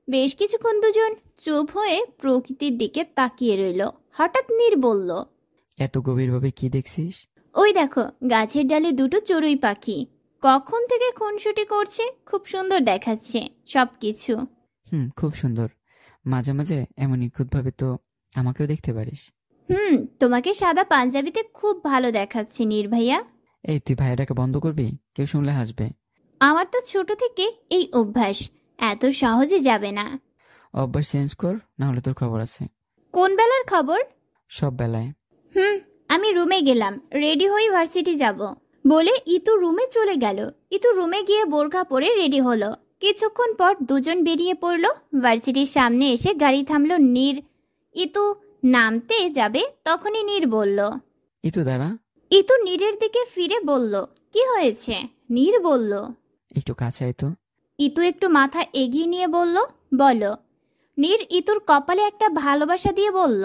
বেশ কিছুক্ষণ দুজন চুপ হয়ে প্রকৃতির দিকে তাকিয়ে রইল। হঠাৎ নীর বলল, এত গভীরভাবে কি দেখছিস? ওই দেখো, গাছের ডালে দুটো চড়ুই পাখি কখন থেকে খুনসুটি করছে। খুব সুন্দর দেখাচ্ছে সবকিছু। খুব সুন্দর। মাঝে মাঝে এমন নিখুঁতভাবে তো আমাকেও দেখতে পারিস। তোমাকে সাদা পাঞ্জাবিতে খুব ভালো দেখাচ্ছে নীর ভাইয়া। এই, তুই ভাইয়াটাকে বন্ধ করবি? কেউ শুনলে হাসবে। আমার তো ছোট থেকে এই অভ্যাস, এত সহজে যাবে না। অভ্যাস চেঞ্জ কর, না হলে তোর খবর আছে। কোন বেলার খবর? সব বেলায়। আমি রুমে গেলাম, রেডি হয়ে ভার্সিটি যাব বলে ইতু রুমে চলে গেল। ইতু রুমে গিয়ে বোরখা পরে রেডি হলো। কিছুক্ষণ পর দুজন বেরিয়ে পড়ল। ভার্সিটির সামনে এসে গাড়ি থামলো নীর। ইতু নামতে যাবে তখনই নীর বলল, ইতু দাঁড়া। ইতু নীরের দিকে ফিরে বলল, কি হয়েছে? নীর বলল, একটু কাছে আয় তো। ইতু একটু মাথা এগিয়ে নিয়ে বলল, বলো। নীর ইতুর কপালে একটা ভালোবাসা দিয়ে বলল,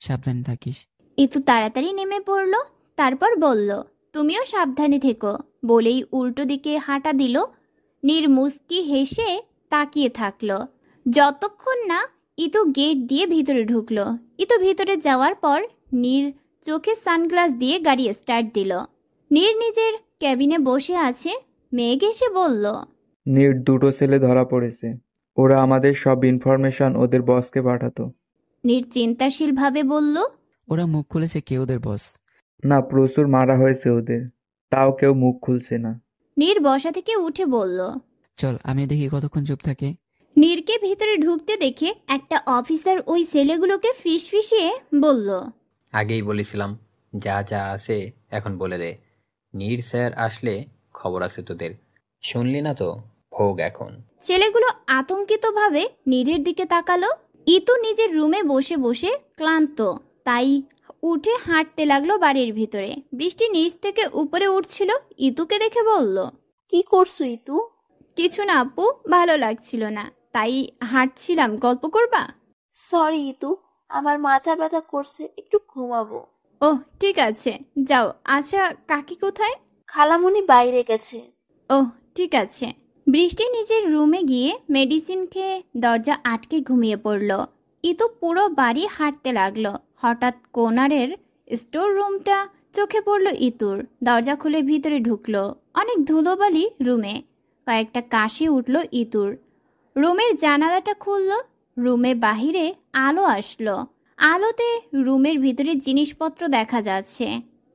সাবধানে থাকিস। ইতু তাড়াতাড়ি নেমে পড়ল। তারপর বলল, তুমিও সাবধানে থেকো বলেই উল্টো দিকে হাঁটা দিল। নীর মুস্কি হেসে তাকিয়ে থাকলো যতক্ষণ না ইতু গেট দিয়ে ভিতরে ঢুকলো। ইতু ভিতরে যাওয়ার পর নীর চোখে সানগ্লাস দিয়ে গাড়ি স্টার্ট দিল। নীর নিজের ক্যাবিনে বসে আছে। মেঘ এসে বলল, নীর দুটো ছেলে ধরা পড়েছে, ওরা আমাদের সব ইনফরমেশন ওদের বসকে পাঠাতো। নীর চিন্তাশীলভাবে বলল, ওরা মুখ খুলেছে, কে ওদের বস? না, প্রচুর মারা হয়েছে ওদের, তাও কেউ মুখ খুলছে না। নীর বসা থেকে উঠে বলল, চল আমি দেখি কতক্ষণ চুপ থাকে। নীরকে ভিতরে ঢুকতে দেখে একটা অফিসার ওই ছেলেগুলোকে ফিসফিসিয়ে বলল, আগেই বলেছিলাম, যা যা আছে এখন বলে দে। নীর স্যার আসলে খবর আছে তোদের। শুনলি না তো? ভোগ এখন। ছেলেগুলো আতঙ্কিতভাবে নীরের দিকে তাকালো। ইতু নিজের রুমে বসে বসে ক্লান্ত, তাই উঠে হাঁটতে লাগলো বাড়ির ভিতরে। বৃষ্টি নিচ থেকে উপরে উঠছিল। ইতুকে দেখে বলল, কি করছো ইতু? কিছু না আপু, ভালো লাগছিল না তাই হাঁটছিলাম, গল্প করবা? সরি ইতু, আমার মাথা ব্যথা করছে, একটু ঘুমাবো। ওহ ঠিক আছে, যাও। আচ্ছা কাকি কোথায়? খালামুনি বাইরে গেছে। ওহ ঠিক আছে। বৃষ্টি নিজের রুমে গিয়ে মেডিসিন খেয়ে দরজা আটকে ঘুমিয়ে পড়ল। ইতু পুরো বাড়ি হাঁটতে লাগলো। হঠাৎ কোনারের স্টোর রুমটা চোখে পড়ল ইতুর। দরজা খুলে ভিতরে ঢুকলো। অনেক ধুলোবালি রুমে। কয়েকটা কাশি উঠল ইতুর। রুমের জানালাটা খুলল। রুমে বাহিরে আলো আসলো। আলোতে রুমের ভিতরে জিনিসপত্র দেখা যাচ্ছে।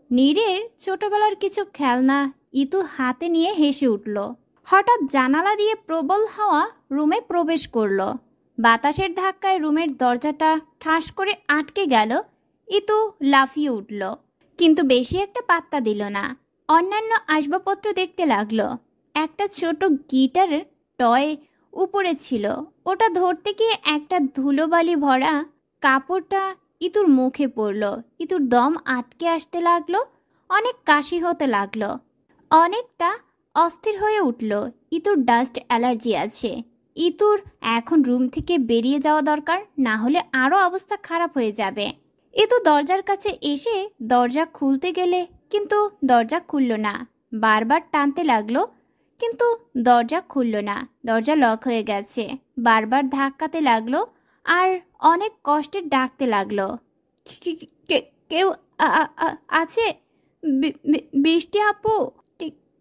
নীরের ছোটবেলার কিছু খেলনা ইতু হাতে নিয়ে হেসে উঠল। হঠাৎ জানালা দিয়ে প্রবল হাওয়া রুমে প্রবেশ করলো। বাতাসের ধাক্কায় রুমের দরজাটা ঠাস করে আটকে গেল। ইতু লাফিয়ে উঠল, কিন্তু বেশি একটা পাত্তা দিল না। অন্যান্য আসবাবপত্র দেখতে লাগলো। একটা ছোট গিটার টয় উপরে ছিল। ওটা ধরতে গিয়ে একটা ধুলোবালি ভরা কাপড়টা ইতুর মুখে পড়ল। ইতুর দম আটকে আসতে লাগলো। অনেক কাশি হতে লাগলো। অনেকটা অস্থির হয়ে উঠল। ইতুর ডাস্ট অ্যালার্জি আছে। ইতুর এখন রুম থেকে বেরিয়ে যাওয়া দরকার, না হলে আরও অবস্থা খারাপ হয়ে যাবে। ইতু দরজার কাছে এসে দরজা খুলতে গেলে কিন্তু দরজা খুলল না। বারবার টানতে লাগলো কিন্তু দরজা খুলল না। দরজা লক হয়ে গেছে। বারবার ধাক্কাতে লাগলো আর অনেক কষ্টে ডাকতে লাগলো, কেউ আছে? বৃষ্টি আপু,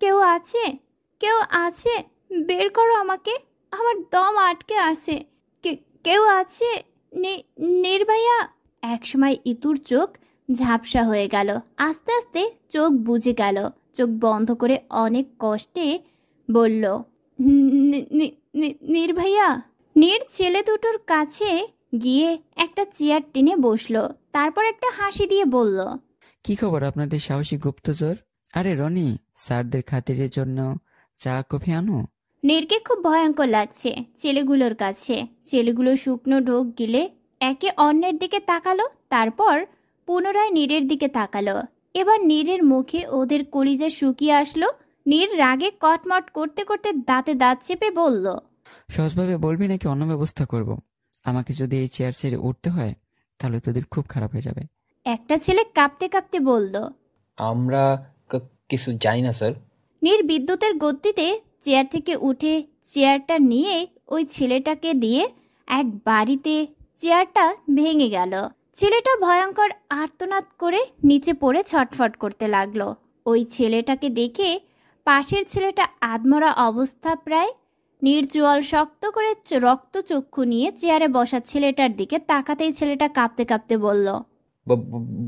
কেউ আছে? কেউ আছে? বের করো আমাকে, আমার দম আটকে আছে। কেউ আছে? নির্ভয়া। একসময় ইতুর চোখ ঝাপসা হয়ে গেল। আস্তে আস্তে চোখ বুজে গেল। চোখ বন্ধ করে অনেক কষ্টে বলল, নির্ভয়া। নীর ছেলে দুটোর কাছে গিয়ে একটা চেয়ার টেনে বসলো। তারপর একটা হাসি দিয়ে বলল, কি খবর আপনাদের সাহসী গুপ্তচর? আরে রনি, স্যারদের খাতিরের জন্য চা কফি আনো। নীরকে খুব ভয়ঙ্কর লাগছে ছেলেগুলোর কাছে। ছেলেগুলো শুকনো ঢোক গিলে একে অন্যের দিকে তাকালো, তারপর পুনরায় নীরের দিকে তাকালো। এবার নীরের মুখে ওদের কলিজা শুকিয়ে আসলো। নীর রাগে কটমট করতে করতে দাঁতে দাঁত চেপে বলল, সহজভাবে বলবি নাকি অন্য ব্যবস্থা করব? আমাকে যদি এই চেয়ার ছেড়ে উঠতে হয় তাহলে তোদের খুব খারাপ হয়ে যাবে। একটা ছেলে কাঁপতে কাঁপতে বলল, আমরা কিছু জানি না স্যার। নীর বিদ্যুতের গতিতে চেয়ার থেকে উঠে চেয়ারটা নিয়ে ওই ছেলেটাকে দিয়ে এক বাড়িতে চেয়ারটা ভেঙে গেল। ছেলেটা ভয়ঙ্কর আর্তনাদ করে নিচে পড়ে ছটফট করতে লাগলো। ওই ছেলেটাকে দেখে পাশের ছেলেটা আধমরা অবস্থা প্রায়। নির্জল শক্ত করে রক্তচক্ষু নিয়ে চেয়ারে বসা ছেলেটার দিকে তাকাতেই ছেলেটা কাঁপতে কাঁপতে বলল,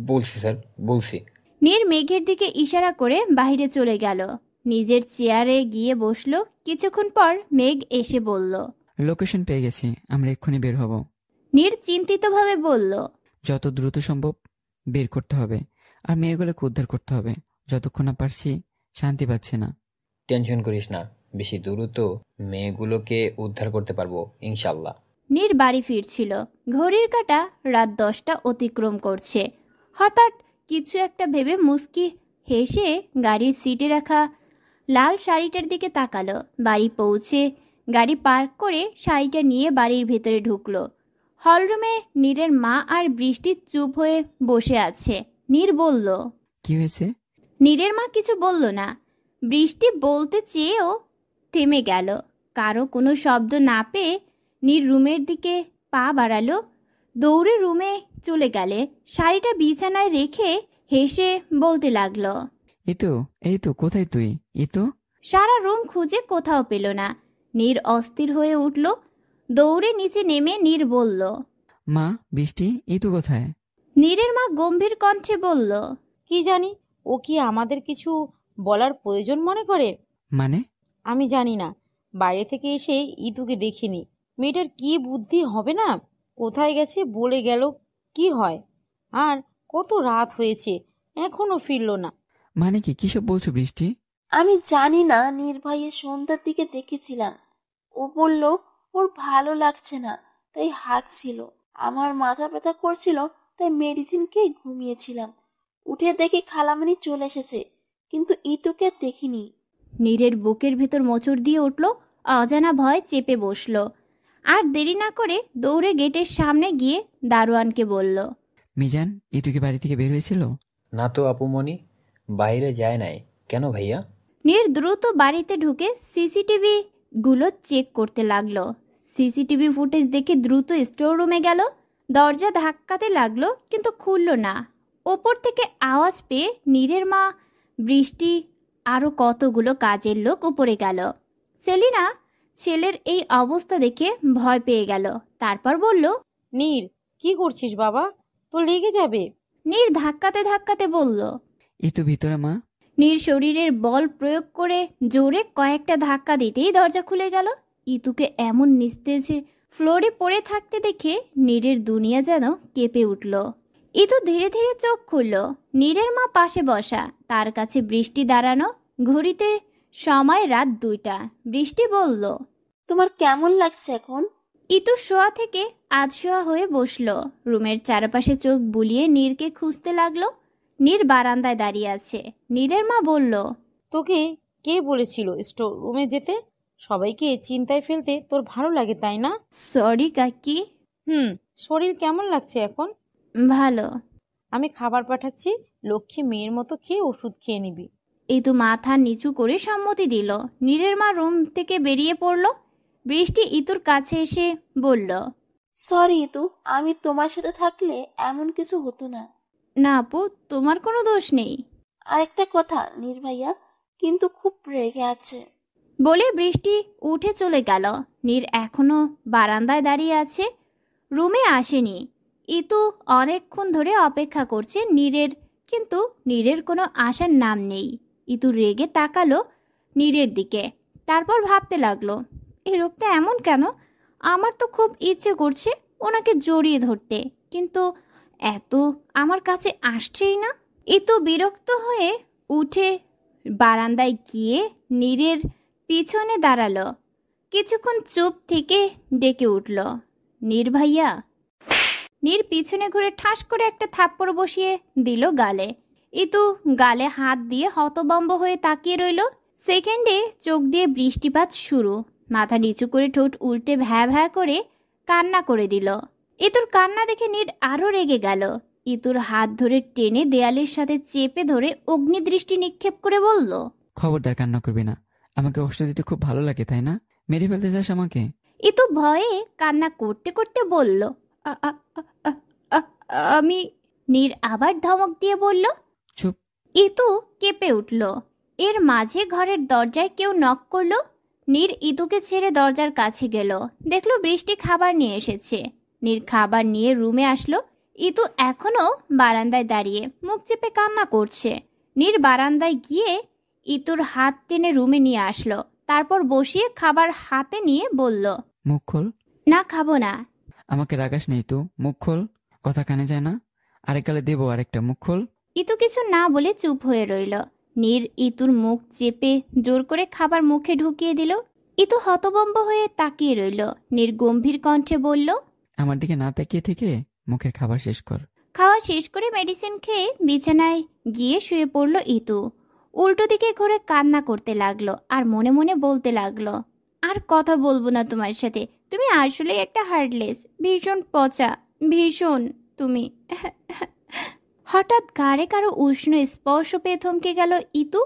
বলছি স্যার, বলছি। নীর মেঘের দিকে ইশারা করে বাইরে চলে গেল। নিজের চেয়ারে গিয়ে বসলো। কিছুক্ষণ পর মেঘ এসে বলল, লোকেশন পেয়ে গেছি, আমরা এক্ষুনি বের হব। নীর চিন্তিতভাবে বলল, যত দ্রুত সম্ভব বের করতে হবে আর মেয়েগুলোকে উদ্ধার করতে হবে। যতক্ষণ না পারছি শান্তি পাচ্ছি না। টেনশন করিস না, বেশি দ্রুত মেয়েগুলোকে উদ্ধার করতে পারবো ইনশাল্লাহ। নীর বাড়ি ফিরছিল। ঘড়ির কাঁটা রাত 10টা অতিক্রম করছে। হঠাৎ কিছু একটা ভেবে মুচকি হেসে গাড়ির সিটে রাখা লাল শাড়িটার দিকে তাকালো। বাড়ি পৌঁছে গাড়ি পার্ক করে শাড়িটা নিয়ে বাড়ির ভেতরে ঢুকলো। হলরুমে নীরের মা আর বৃষ্টি চুপ হয়ে বসে আছে। নীর বলল, কি হয়েছে? নীরের মা কিছু বলল না। বৃষ্টি বলতে চেয়েও থেমে গেল। কারো কোনো শব্দ না পেয়ে নীর রুমের দিকে পা বাড়ালো। দৌড়ে রুমে চলে গেলে শাড়িটা বিছানায় রেখে হেসে বলতে লাগলো, এই তো কোথায় তুই? সারা রুম খুঁজে কোথাও পেল না। নীর অস্থির হয়ে উঠল। দৌড়ে নিচে নেমে নীর বলল, মা, বৃষ্টি, কোথায়? নীরের মা গম্ভীর কণ্ঠে বলল, কি জানি, ও কি আমাদের কিছু বলার প্রয়োজন মনে করে? মানে? আমি জানি না, বাইরে থেকে এসে ইতুকে দেখিনি। মেয়েটার কি বুদ্ধি হবে না, কোথায় গেছে বলে গেল কি হয়? আর কত রাত হয়েছে, এখনো ফিরলো না। মানে কি, কিসব বলছো বৃষ্টি? আমি জানি না, নির্ভয়ের সন্ধ্যার দিকে দেখেছিলাম। ও বলল ওর ভালো লাগছে না, তাই হাঁটছিল। আমার মাথা ব্যথা করছিল, তাই মেডিসিন খেয়ে ঘুমিয়েছিলাম। উঠে দেখি খালামণি চলে এসেছে, কিন্তু ইতুকে দেখিনি। নীরের বুকের ভেতর মোচড় দিয়ে উঠল। অজানা ভয় চেপে বসল। আর দেরি না করে দৌড়ে গেটের সামনে গিয়ে দারোয়ানকে বলল, মিজান, কি বাড়ি থেকে বের হয়েছিল? না তো আপুমনি, বাইরে যায় নাই। কেন ভাইয়া? নীর দ্রুত বাড়িতে ঢুকে সিসিটিভি গুলো চেক করতে লাগলো। সিসিটিভি ফুটেজ দেখে দ্রুত স্টোর রুমে গেল। দরজা ধাক্কাতে লাগলো কিন্তু খুলল না। ওপর থেকে আওয়াজ পেয়ে নীরের মা, বৃষ্টি আরও কতগুলো কাজের লোক উপরে গেল। সেলিনা ছেলের এই অবস্থা দেখে ভয় পেয়ে গেল। তারপর বলল, নীর, কি করছিস বাবা? তো লেগে যাবে। নীর ধাক্কাতে ধাক্কাতে বলল, ভিতরে মা। নীর শরীরের বল প্রয়োগ করে জোরে কয়েকটা ধাক্কা দিতেই দরজা খুলে গেল। ইতুকে এমন নিস্তেজে ফ্লোরে পড়ে থাকতে দেখে নীরের দুনিয়া যেন কেঁপে উঠল। ইতু ধীরে ধীরে চোখ খুলল। নীরের মা পাশে বসা, তার কাছে বৃষ্টি দাঁড়ানো। ঘড়িতে সময় রাত 2টা। বৃষ্টি বলল, তোমার কেমন লাগছে এখন? ইতু শোয়া থেকে আধশোয়া হয়ে বসল। রুমের চারপাশে চোখ বুলিয়ে নীরকে খুঁজতে লাগলো। নীর বারান্দায় দাঁড়িয়ে আছে। নীরের মা বলল, তোকে কে বলেছিল স্টোর রুমে যেতে? সবাইকে চিন্তায় ফেলতে তোর ভালো লাগে তাই না? সরি কাকি। শরীর কেমন লাগছে এখন? ভালো। আমি খাবার পাঠাচ্ছি, লক্ষ্মী মেয়ের মতো খেয়ে ওষুধ খেয়ে নিবি। ইতু মাথা নিচু করে সম্মতি দিল। নীরের মা রুম থেকে বেরিয়ে পড়ল। বৃষ্টি ইতুর কাছে এসে বলল, সরি ইতু, আমি তোমার সাথে থাকলে এমন কিছু হতো না। না আপু, তোমার কোনো দোষ নেই। আরেকটা কথা, নির্ভাইয়া কিন্তু খুব রেগে আছে। বলে বৃষ্টি উঠে চলে গেল। নীর এখনো বারান্দায় দাঁড়িয়ে আছে, রুমে আসেনি। ইতু অনেকক্ষণ ধরে অপেক্ষা করছে নীরের, কিন্তু নীরের কোনো আসার নাম নেই। ইতু রেগে তাকালো নীরের দিকে, তারপর ভাবতে লাগলো, এই লোকটা এমন কেন? আমার তো খুব ইচ্ছে করছে ওনাকে জড়িয়ে ধরতে, কিন্তু এত আমার কাছে আসছেই না। ইতু বিরক্ত হয়ে উঠে বারান্দায় গিয়ে নীরের পিছনে দাঁড়ালো। কিছুক্ষণ চুপ থেকে ডেকে উঠল, নীর ভাইয়া। নীর পিছনে ঘুরে ঠাস করে একটা থাপ্পড় বসিয়ে দিল গালে। ইতু গালে হাত দিয়ে হতভম্ব হয়ে তাকিয়ে রইল। সেকেন্ডে চোখ দিয়ে বৃষ্টিপাত শুরু। মাথা নিচু করে ঠোঁট উল্টে ভ্যা ভ্যা করে কান্না করে দিল। ইতুর কান্না দেখে নীর আরো রেগে গেল। ইতুর হাত ধরে টেনে দেয়ালের সাথে চেপে ধরে অগ্নিদৃষ্টি নিক্ষেপ করে বলল, খবরদার কান্না করবি না। আমাকে কষ্ট দিতে খুব ভালো লাগে তাই না? মেরে ফেলতে চাস আমাকে? ইতু ভয়ে কান্না করতে করতে বলল, "আ- আ- আ- আ- আ- আমি।" নীর আবার ধমক দিয়ে বলল, চুপ। ইতু কেঁপে উঠল। এর মাঝে ঘরের দরজায় কেউ নক করলো। নীর ইতুকে ছেড়ে দরজার কাছে গেল, দেখলো বৃষ্টি খাবার নিয়ে এসেছে। নীর খাবার নিয়ে রুমে আসলো। ইতু এখনো বারান্দায় দাঁড়িয়ে মুখ চেপে কান্না করছে। নীর বারান্দায় গিয়ে ইতুর হাত টেনে রুমে নিয়ে আসলো, তারপর বসিয়ে খাবার হাতে নিয়ে বলল, মুখ খোল। না, খাবো না। আমাকে রাগাস নেই তো, মুখ খোল। কথা কানে যায় না? আরেক গালে দেবো আরেকটা, মুখ খোল। ইতু কিছু না বলে চুপ হয়ে রইল। নীর ইতুর মুখ চেপে জোর করে খাবার মুখে ঢুকিয়ে দিল। ইতু হতভম্ব হয়ে তাকিয়ে রইল। নীর গম্ভীর কণ্ঠে বলল, আমার দিকে না তাকিয়ে থেকে মুখের খাবার শেষ কর। খাওয়া শেষ করে মেডিসিন খেয়ে বিছানায় গিয়ে শুয়ে পড়ল ইতু। উল্টো দিকে ঘুরে কান্না করতে লাগলো আর মনে মনে বলতে লাগলো, আর কথা বলবো না তোমার সাথে। তুমি আসলে একটা হার্টলেস, ভীষণ পচা, ভীষণ তুমি। হঠাৎ ঘাড়ে কারো উষ্ণ স্পর্শ পেয়ে থমকে গেল ইতু।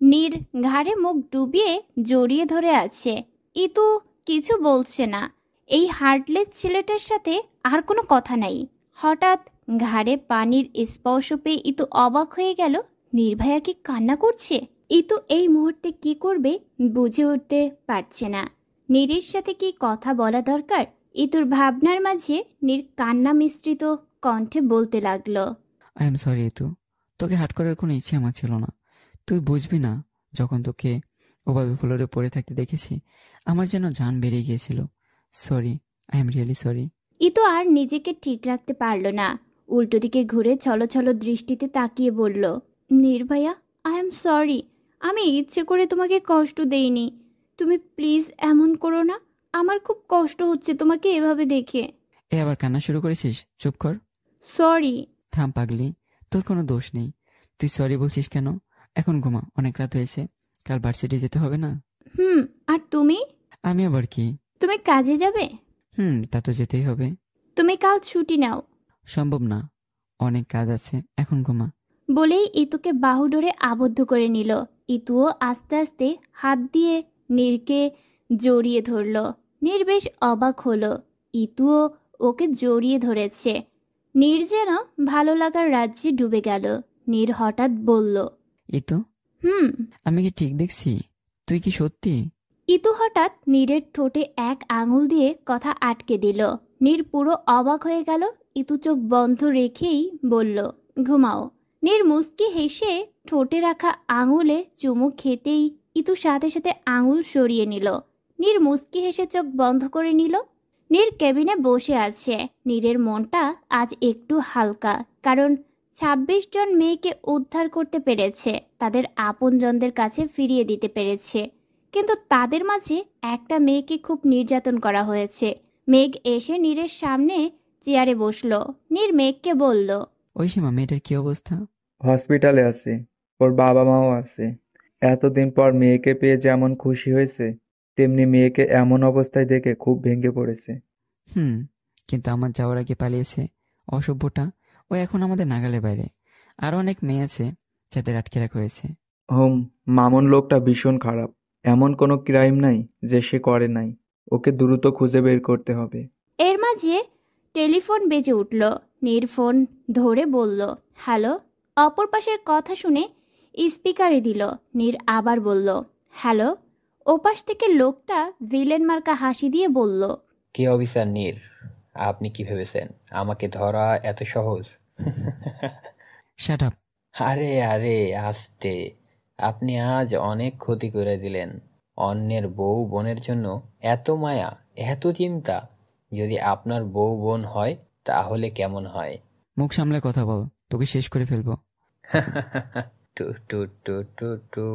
নীর ঘাড়ে মুখ ডুবিয়ে জড়িয়ে ধরে আছে। ইতু কিছু বলছে না। এই হার্টলেস ছেলেটার সাথে আর কোনো কথা নাই। হঠাৎ ঘাড়ে পানির স্পর্শ পেয়ে ইতু অবাক হয়ে গেল, নির্ভয়া কি কান্না করছে? ইতু এই মুহূর্তে কি করবে বুঝে উঠতে পারছে না। নীরের সাথে কি কথা বলা দরকার? ইতুর ভাবনার মাঝে নীর কান্না মিশ্রিত কণ্ঠে বলতে লাগলো, আই এম সরি ইতু, তোকে হার্ট করার কোনো ইচ্ছে আমার ছিল না। তুই বুঝবি না, যখন তোকে ওভাবে ফ্লোরে পড়ে থাকতে দেখেছি আমার যেন জান বেরিয়ে গিয়েছিল। Sorry, I am really sorry. Itu আর নিজেকে ঠিক রাখতে পারল না। উল্টো দিকে ঘুরে ছলছল দৃষ্টিতে তাকিয়ে বলল, নির্ভয়া, আই এম সরি। আমি ইচ্ছে করে তোমাকে কষ্ট দেইনি। তুমি প্লিজ এমন করো না। আমার খুব কষ্ট হচ্ছে তোমাকে এভাবে দেখে। এ আবার কান্না শুরু করেছিস? চুপ কর। সরি। থাম পাগলি, তোর কোনো দোষ নেই। তুই সরি বলছিস কেন? এখন ঘুমা, অনেক রাত হয়েছে, কাল ভার্সিটি যেতে হবে না? আর তুমি? আমি আবার কি? তুমি কাজে যাবে? তা তো যেতেই হবে। তুমি কাল ছুটি নাও। সম্ভব না, অনেক কাজ আছে, এখন ঘুমা। বলেই ইতুকে বাহু ডোরে আবদ্ধ করে নিল। ইতুও আস্তে আস্তে হাত দিয়ে নীরকে জড়িয়ে ধরল। নীর বেশ অবাক হলো, ইতুও ওকে জড়িয়ে ধরেছে। নীর যেন ভালো লাগার রাজ্যে ডুবে গেল। নীর হঠাৎ বলল, ইতু, আমি কি ঠিক দেখছি? তুই কি সত্যি? ইতু হঠাৎ নীরের ঠোঁটে এক আঙুল দিয়ে কথা আটকে দিল। নীর পুরো অবাক হয়ে গেল। ইতু চোখ বন্ধ রেখেই বলল, ঘুমাও। নীর মুচকি হেসে ঠোঁটে রাখা আঙুলে চুমু খেতেই ইতু সাথে সাথে আঙুল সরিয়ে নিল। নীর মুচকি হেসে চোখ বন্ধ করে নিল। নীর কেবিনে বসে আছে। নীরের মনটা আজ একটু হালকা, কারণ ২৬ জন মেয়েকে উদ্ধার করতে পেরেছে, তাদের আপনজনদের কাছে ফিরিয়ে দিতে পেরেছে। কিন্তু তাদের মাঝে একটা মেয়েকে খুব নির্যাতন করা হয়েছে। মেঘ এসে নীরের সামনে চেয়ারে বসলো। নীর মেঘকে বলল, ওই সীমা, মেয়েটার কি অবস্থা? হসপিটালে আছে, ওর বাবা মাও আছে। এতদিন পর মেয়েকে পেয়ে যেমন খুশি হয়েছে, তেমনি মেয়েকে এমন অবস্থায় দেখে খুব ভেঙে পড়েছে। হুম, কিন্তু আমার যাওয়ার আগে পালিয়েছে অসভ্যটা। ও এখন আমাদের নাগালের বাইরে। আরো অনেক মেয়ে আছে যাদের আটকে রাখা হয়েছে। মামুন লোকটা ভীষণ খারাপ। এমন কোনো ক্রাইম নাই যে সে করে নাই। ওকে দ্রুত খুঁজে বের করতে হবে। এর মাঝে টেলিফোন বেজে উঠল। নীর ফোন ধরে বলল, হ্যালো। অপর পাশের কথা শুনে স্পিকারে দিল। নীর আবার বলল, হ্যালো। ওপাশ থেকে লোকটা ভিলেন মার্কা হাসি দিয়ে বলল, কে অফিসার নীর? আপনি কি ভেবেছেন আমাকে ধরা এত সহজ? Shut up. আরে আরে আস্তে। আপনি আজ অনেক ক্ষতি করে দিলেন। অন্যের বউ বোনের জন্য এত মায়া, এত চিন্তা। যদি আপনার বউ বোন হয় তাহলে কেমন হয়? মুখ সামলে কথা বল, তোকে শেষ করে ফেলবো। টু টু টু টু টু।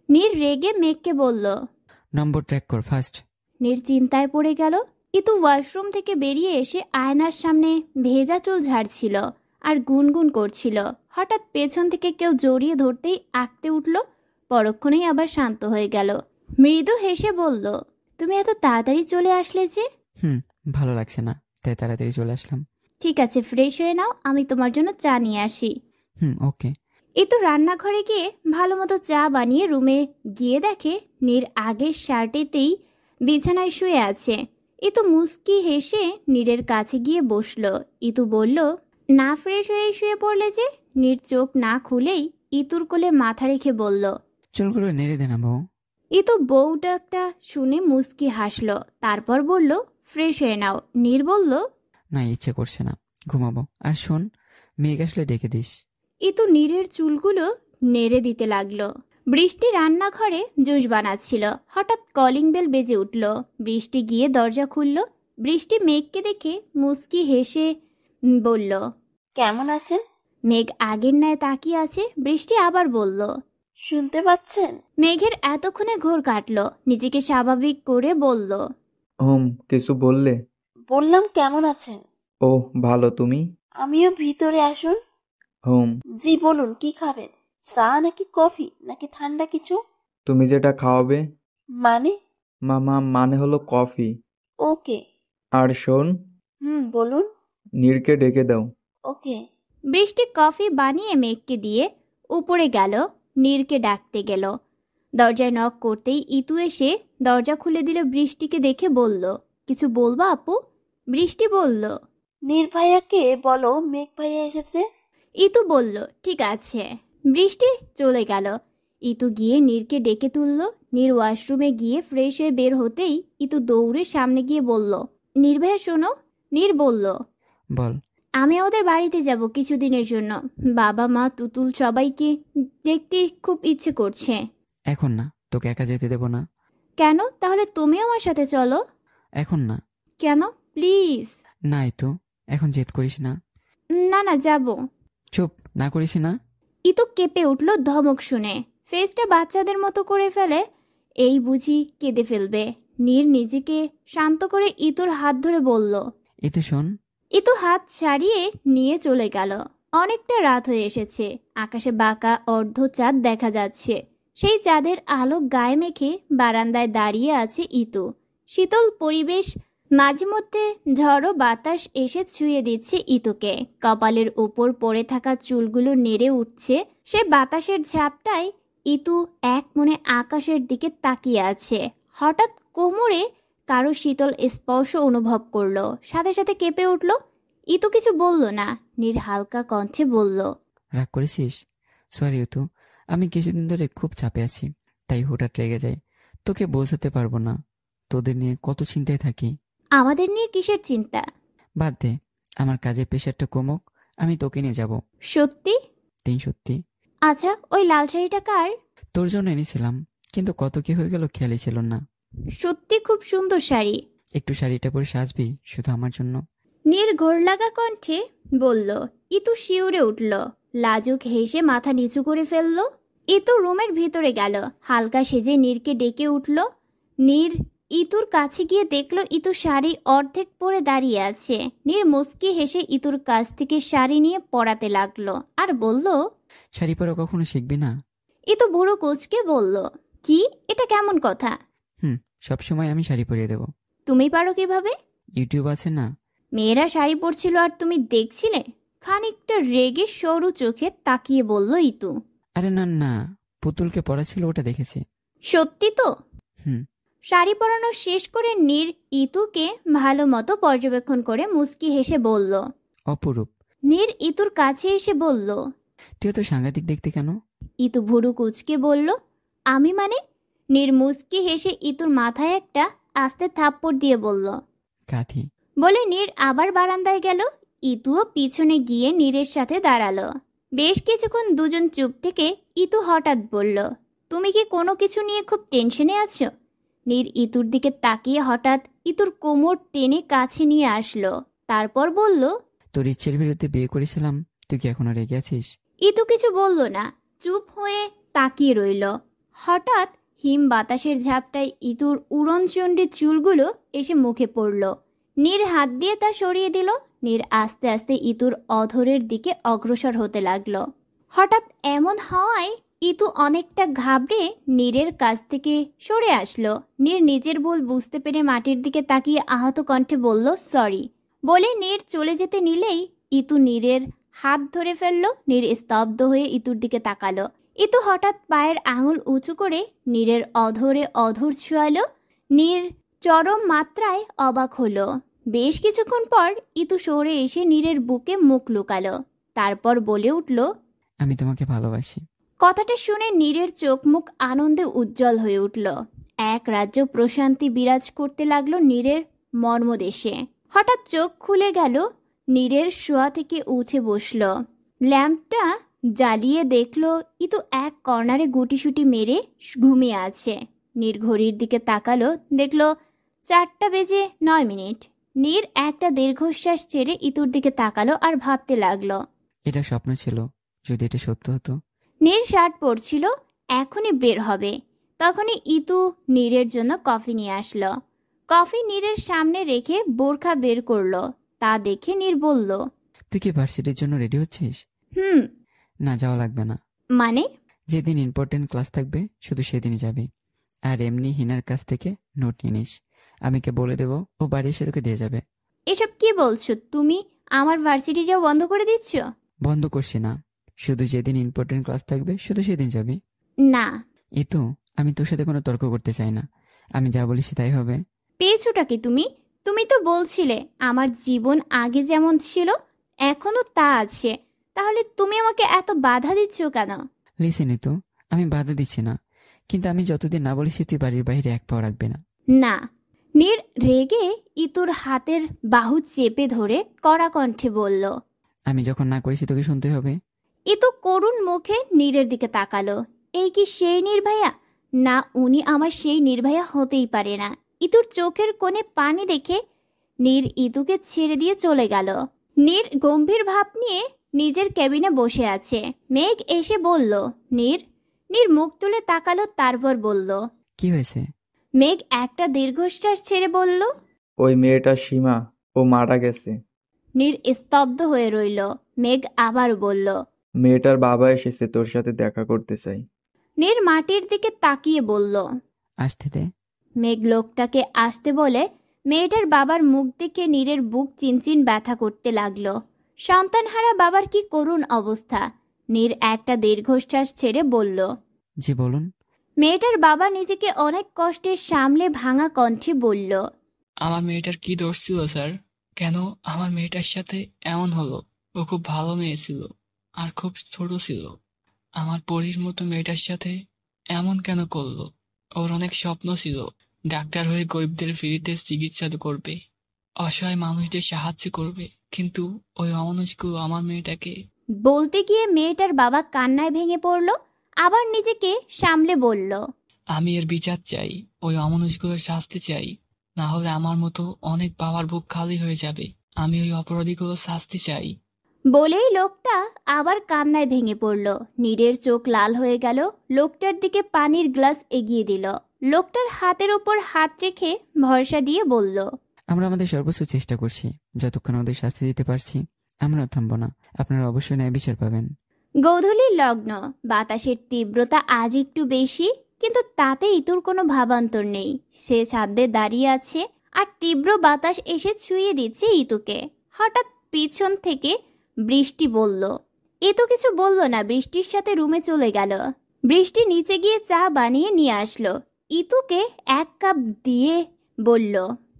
নীর রেগে মেঘকে বলল। নম্বর ট্র্যাক কর ফার্স্ট। নীর চিন্তায় পড়ে গেল। ইতু ওয়াশরুম থেকে বেরিয়ে এসে আয়নার সামনে ভেজা চুল ঝাড়ছিল আর গুনগুন করছিল। হঠাৎ পেছন থেকে কেউ জড়িয়ে ধরতেই আঁকতে উঠল। পরক্ষণেই আবার শান্ত হয়ে গেল। মৃদু হেসে বলল, তুমি এত তাড়াতাড়ি চলে আসলে যে? ভালো লাগছে না, তাই তাড়াতাড়ি চলে আসলাম। ঠিক আছে, ফ্রেশ হয়ে নাও, আমি তোমার জন্য চা নিয়ে আসি। ওকে। ইতু রান্নাঘরে গিয়ে ভালো মতো চা বানিয়ে রুমে গিয়ে দেখে নীর আগের শার্টেতেই বিছানায় শুয়ে আছে। ইতু মুস্কি হেসে নীরের কাছে গিয়ে বসল। ইতু বলল, না ফ্রেশ হয়ে শুয়ে পড়লে যে? নীর চোখ না খুলেই ইতুর কোলে মাথা রেখে বলল, চুলগুলো নেড়ে দে না বউ। ইতু বউ ডাকটা শুনে মুস্কি হাসল। তারপর বলল, ফ্রেশ হয়ে নাও। নীর বলল, না, ইচ্ছে করছে না, ঘুমাবো। আর শোন, মেঘ আসলে ডেকে দিস। ইতু নীরের চুলগুলো নেড়ে দিতে লাগলো। বৃষ্টি রান্নাঘরে জুস বানাচ্ছিল। হঠাৎ কলিং বেল বেজে উঠল। বৃষ্টি গিয়ে দরজা খুলল। বৃষ্টি মেঘকে দেখে মুস্কি হেসে বলল, কেমন আছেন? মেঘ আগের ন্যায় তাকিয়ে আছে। বৃষ্টি আবার বলল, শুনতে পাচ্ছেন? মেঘের এতক্ষণে ঘোর কাটল। নিজেকে স্বাভাবিক করে বলল, কিছু বললে? বললাম কেমন আছেন। ওহ, ভালো। তুমি? আমিও ভিতরে আসুন। জি বলুন, কি খাবেন? চা নাকি কফি নাকি ঠান্ডা কিছু? তুমি যেটা খাওয়াবে। মানে? মানে হলো কফি। ওকে। আর শোন, বলুন। নীরকে ডেকে দাও। ওকে। বৃষ্টি কফি বানিয়ে মেঘকে দিয়ে উপরে গেল। নীরকে ডাকতে গেল। দরজায় নক করতেই ইতু এসে দরজা খুলে দিল। বৃষ্টিকে দেখে বলল, কিছু বলবা আপু? বৃষ্টি বলল, নীর ভাইয়াকে বলো মেঘ ভাইয়া এসেছে। ইতু বলল, ঠিক আছে। বৃষ্টি চলে গেল। ইতু গিয়ে নীরকে ডেকে তুলল। নীর ওয়াশরুমে গিয়ে ফ্রেশ হয়ে বের হতেই ইতু দৌড়ে সামনে গিয়ে বলল, নীর ভাইয়া শোনো। নীর বলল, বল। আমি ওদের বাড়িতে যাব কিছুদিনের জন্য। বাবা মা তুতুল সবাইকে দেখতে খুব ইচ্ছে করছে। এখন না, তোকে একা যেতে দেবো না। কেন? তাহলে তুমি আমার সাথে চলো। এখন না। কেন? প্লিজ। না, তো এখন জেদ করিস না। না না, যাব। চুপ না করিস না। ইতু কেঁপে উঠল ধমক শুনে। ফেসটা বাচ্চাদের মতো করে ফেলে। এই বুঝি কেঁদে ফেলবে। নীর নিজেকে শান্ত করে ইতুর হাত ধরে বলল, ইতু শোন। ইতু হাত ছাড়িয়ে নিয়ে চলে গেল। অনেকটা রাত হয়ে এসেছে। আকাশে বাঁকা অর্ধ চাঁদ দেখা যাচ্ছে। সেই চাঁদের আলো গায়ে মেখে বারান্দায় দাঁড়িয়ে আছে ইতু। শীতল পরিবেশ, মাঝে মধ্যে ঝড়ো বাতাস এসে ছুঁয়ে দিচ্ছে ইতুকে। কপালের উপর পড়ে থাকা চুলগুলো নেড়ে উঠছে। সে বাতাসের ঝাপটায় ইতু এক মনে আকাশের দিকে তাকিয়ে আছে। হঠাৎ কোমরে কারো শীতল স্পর্শ অনুভব করলো। সাথে সাথে কেঁপে উঠল। ইতু কিছু বলল না। নীর হালকা কণ্ঠে বলল, রাগ করেছিস? সরি ইতু, আমি কিছুদিন ধরে খুব চাপে আছি, তাই হঠাৎ রেগে যাই। তোকে বোঝাতে পারবো না, তোদের নিয়ে কত চিন্তায় থাকি। আমাদের নিয়ে কিসের চিন্তা? বাদ দে, আমার কাজের প্রেশারটা কমুক, আমি তোকে নিয়ে যাব। সত্যি? সত্যি। আচ্ছা, ওই লাল শাড়িটা কার? তোর জন্য এনেছিলাম, কিন্তু কত কি হয়ে গেল খেয়ালই ছিল না। সত্যি খুব সুন্দর শাড়ি। একটু শাড়িটা পরে সাজবি শুধু আমার জন্য? নীর ঘোর লাগা কণ্ঠে বলল। ইতু শিউরে উঠল। লাজুক হেসে মাথা নিচু করে ফেলল। ইতু রুমের ভিতরে গেল। হালকা সেজে নীরকে ডেকে উঠল। নীর ইতুর কাছে গিয়ে দেখল ইতু শাড়ি অর্ধেক পরে দাঁড়িয়ে আছে। নীর মুচকি হেসে ইতুর কাছ থেকে শাড়ি নিয়ে পরাতে লাগলো আর বলল, শাড়ি পরা কখনো শিখবি না? ইতু বুড়ো কুচকে বলল, কি, এটা কেমন কথা? সবসময় আমি শাড়ি পরিয়ে দেব। তুমি পারো কিভাবে? ইউটিউব আছে না? মেয়েরা শাড়ি পরছিল আর তুমি দেখছিলে? খানিকটা রেগে সরু চোখে তাকিয়ে বলল ইতু। আরে না না, পুতুলকে পড়াছিল, ওটা দেখেছি। সত্যি তো? হুম। শাড়ি পরানো শেষ করে নীর ইতুকে ভালো মতো পর্যবেক্ষণ করে মুচকি হেসে বলল। অপরূপ। নীর ইতুর কাছে এসে বলল, তুই তো সাংঘাতিক দেখতে কেন? ইতু ভুরু কুচকে বলল, আমি মানে? নীর মুচকি হেসে ইতুর মাথায় একটা আস্তে থাপ্পড় দিয়ে বলল, গাধি। বলে নীর আবার বারান্দায় গেল। ইতুও পিছনে গিয়ে নীরের সাথে দাঁড়ালো। বেশ কিছুক্ষণ দুজন চুপ থেকে ইতু হঠাৎ বলল, তুমি কি কোনো কিছু নিয়ে খুব টেনশনে আছো? নীর ইতুর দিকে তাকিয়ে হঠাৎ ইতুর কোমর টেনে কাছে নিয়ে আসলো। তারপর বলল, তোর ইচ্ছের বিরুদ্ধে বিয়ে করেছিলাম, তুই কি এখনো রেগে আছিস? ইতু কিছু বলল না, চুপ হয়ে তাকিয়ে রইল। হঠাৎ হিম বাতাসের ঝাপটায় ইতুর উড়নচণ্ডী চুলগুলো এসে মুখে পড়ল। নীর হাত দিয়ে তা সরিয়ে দিল। নীর আস্তে আস্তে ইতুর অধরের দিকে অগ্রসর হতে লাগলো। হঠাৎ এমন হওয়ায় ইতু অনেকটা ঘাবড়ে নীরের কাছ থেকে সরে আসলো। নীর নিজের ভুল বুঝতে পেরে মাটির দিকে তাকিয়ে আহত কণ্ঠে বলল, সরি। বলে নীর চলে যেতে নিলেই ইতু নীরের হাত ধরে ফেলল। নীর স্তব্ধ হয়ে ইতুর দিকে তাকালো। ইতু হঠাৎ পায়ের আঙুল উঁচু করে নীরের অধরে অধর ছোঁয়ালো। নীর চরম মাত্রায় অবাক হলো। বেশ কিছুক্ষণ পর ইতু সরে এসে নীরের বুকে মুখ লুকালো। তারপর বলে উঠল, আমি তোমাকে ভালোবাসি। কথাটা শুনে নীরের চোখ মুখ আনন্দে উজ্জ্বল হয়ে উঠল। এক রাজ্য প্রশান্তি বিরাজ করতে লাগলো নীরের মর্মদেশে। হঠাৎ চোখ খুলে গেল। নীরের শোয়া থেকে উঠে বসল। ল্যাম্পটা জ্বালিয়ে দেখল ইতু এক কর্নারে গুটিসুটি মেরে ঘুমিয়ে আছে। নীর ঘড়ির দিকে তাকালো, দেখল 4:09। নীর একটা দীর্ঘশ্বাস ছেড়ে ইতুর দিকে তাকালো আর ভাবতে লাগলো, এটা স্বপ্ন ছিল, যদি এটা সত্য হতো। নীর শার্ট পরছিল, এখনই বের হবে। তখনই ইতু নীরের জন্য কফি নিয়ে আসলো। কফি নীরের সামনে রেখে বোরখা বের করলো। তা দেখে নীর বলল, তুই কি ভার্সিটির জন্য রেডি হচ্ছিস? না, যাওয়া লাগবে না। মানে? যেদিন ইম্পর্টেন্ট ক্লাস থাকবে শুধু সেদিনই যাবি। আর এমনি হিনার কাছ থেকে নোট নিয়ে নিস, আমিকে বলে দেবো, ও বাড়ি এসে তোকে দিয়ে যাবে। এসব কি বলছো তুমি? আমার ভার্সিটি যাওয়া বন্ধ করে দিচ্ছ? বন্ধ করছি না, শুধু যেদিন ইম্পর্টেন্ট ক্লাস থাকবে শুধু সেদিন যাবি। না। এই তো, আমি তোর সাথে কোনো তর্ক করতে চাই না, আমি যা বলিস তাই হবে। পেয়েছোটা কি তুমি? তুমি তো বলছিলে আমার জীবন আগে যেমন ছিল এখনো তা আছে, তাহলে তুমি আমাকে এত বাধা দিচ্ছ কেন? লিসেন, তো আমি বাধা দিচ্ছি না, কিন্তু আমি যতদিন না বলেছি তুই বাড়ির বাইরে এক পাও রাখবে না। না। নীর রেগে ইতুর হাতের বাহু চেপে ধরে কড়া কণ্ঠে বলল, আমি যখন না করেছি তোকে শুনতে হবে। ইতু করুণ মুখে নীরের দিকে তাকালো। এই কি সেই নির্ভয়া? না, উনি আমার সেই নির্ভয়া হতেই পারে না। ইতুর চোখের কোণে পানি দেখে নীর ইতুকে ছেড়ে দিয়ে চলে গেল। নীর গম্ভীর ভাব নিয়ে নিজের কেবিনে বসে আছে। মেঘ এসে বলল, নীর। নীর মুখ তুলে তাকালো, তারপর বলল, কি হয়েছে? মেঘ একটা দীর্ঘশ্বাস ছেড়ে বলল, ওই মেয়েটা সীমা, ও মারা গেছে। নীর স্তব্ধ হয়ে রইল। মেঘ আবার বলল, মেয়েটার বাবা এসেছে, তোর সাথে দেখা করতে চাই। নীর মাটির দিকে তাকিয়ে বলল, আসতে দে। মেঘ লোকটাকে আসতে বলে মেয়েটার বাবার মুখ দেখে নীরের বুক চিনচিন ব্যথা করতে লাগলো। সন্তানহারা বাবার কি করুণ অবস্থা। নীর একটা দীর্ঘশ্বাস ছেড়ে বলল, জি বলুন। মেয়েটার বাবা নিজেকে অনেক কষ্টে সামলে ভাঙা কণ্ঠে বলল, আমার মেয়েটার কি দোষ ছিল স্যার? কেন আমার মেয়েটার সাথে এমন হলো? ও খুব ভালো মেয়ে ছিল আর খুব ছোট ছিল। আমার পরীর মতো মেয়েটার সাথে এমন কেন করলো? ওর অনেক স্বপ্ন ছিল, ডাক্তার হয়ে গরিবদের ফ্রিতে চিকিৎসা করবে, অসহায় মানুষদের সাহায্য করবে, কিন্তু ওই অমানুষগুলো আমার মেয়েটাকে। বলতে গিয়ে মেয়েটার বাবা কান্নায় ভেঙে পড়ল। আবার নিজেকে সামলে বলল, আমি এর বিচার চাই, ওই অমানুষগুলোর শাস্তি চাই, না হলে আমার মতো অনেক বাবার বুক খালি হয়ে যাবে। আমি ওই অপরাধীগুলোর শাস্তি চাই। বলেই লোকটা আবার কান্নায় ভেঙে পড়ল। নীরের চোখ লাল হয়ে গেল। লোকটার দিকে পানির গ্লাস এগিয়ে দিল। লোকটার হাতের ওপর হাত রেখে ভরসা দিয়ে বলল, আমরা আমাদের সর্বোচ্চ চেষ্টা করছি, যতক্ষণ ওদের শাস্তি দিতে পারছি আমরাও থামবো না। আপনারা অবশ্যই ন্যায় বিচার পাবেন। গোধূলির লগ্ন, বাতাসের তীব্রতা আজ একটু বেশি, কিন্তু তাতে ইতুর কোনো ভাবান্তর নেই। সে ছাদে দাঁড়িয়ে আছে আর তীব্র বাতাস এসে ছুঁয়ে দিচ্ছে ইতুকে। হঠাৎ পিছন থেকে বৃষ্টি বলল। ইতু কিছু বলল না, বৃষ্টির সাথে রুমে চলে গেল। বৃষ্টি নিচে গিয়ে চা বানিয়ে নিয়ে আসলো, ইতুকে 1 কাপ দিয়ে বলল,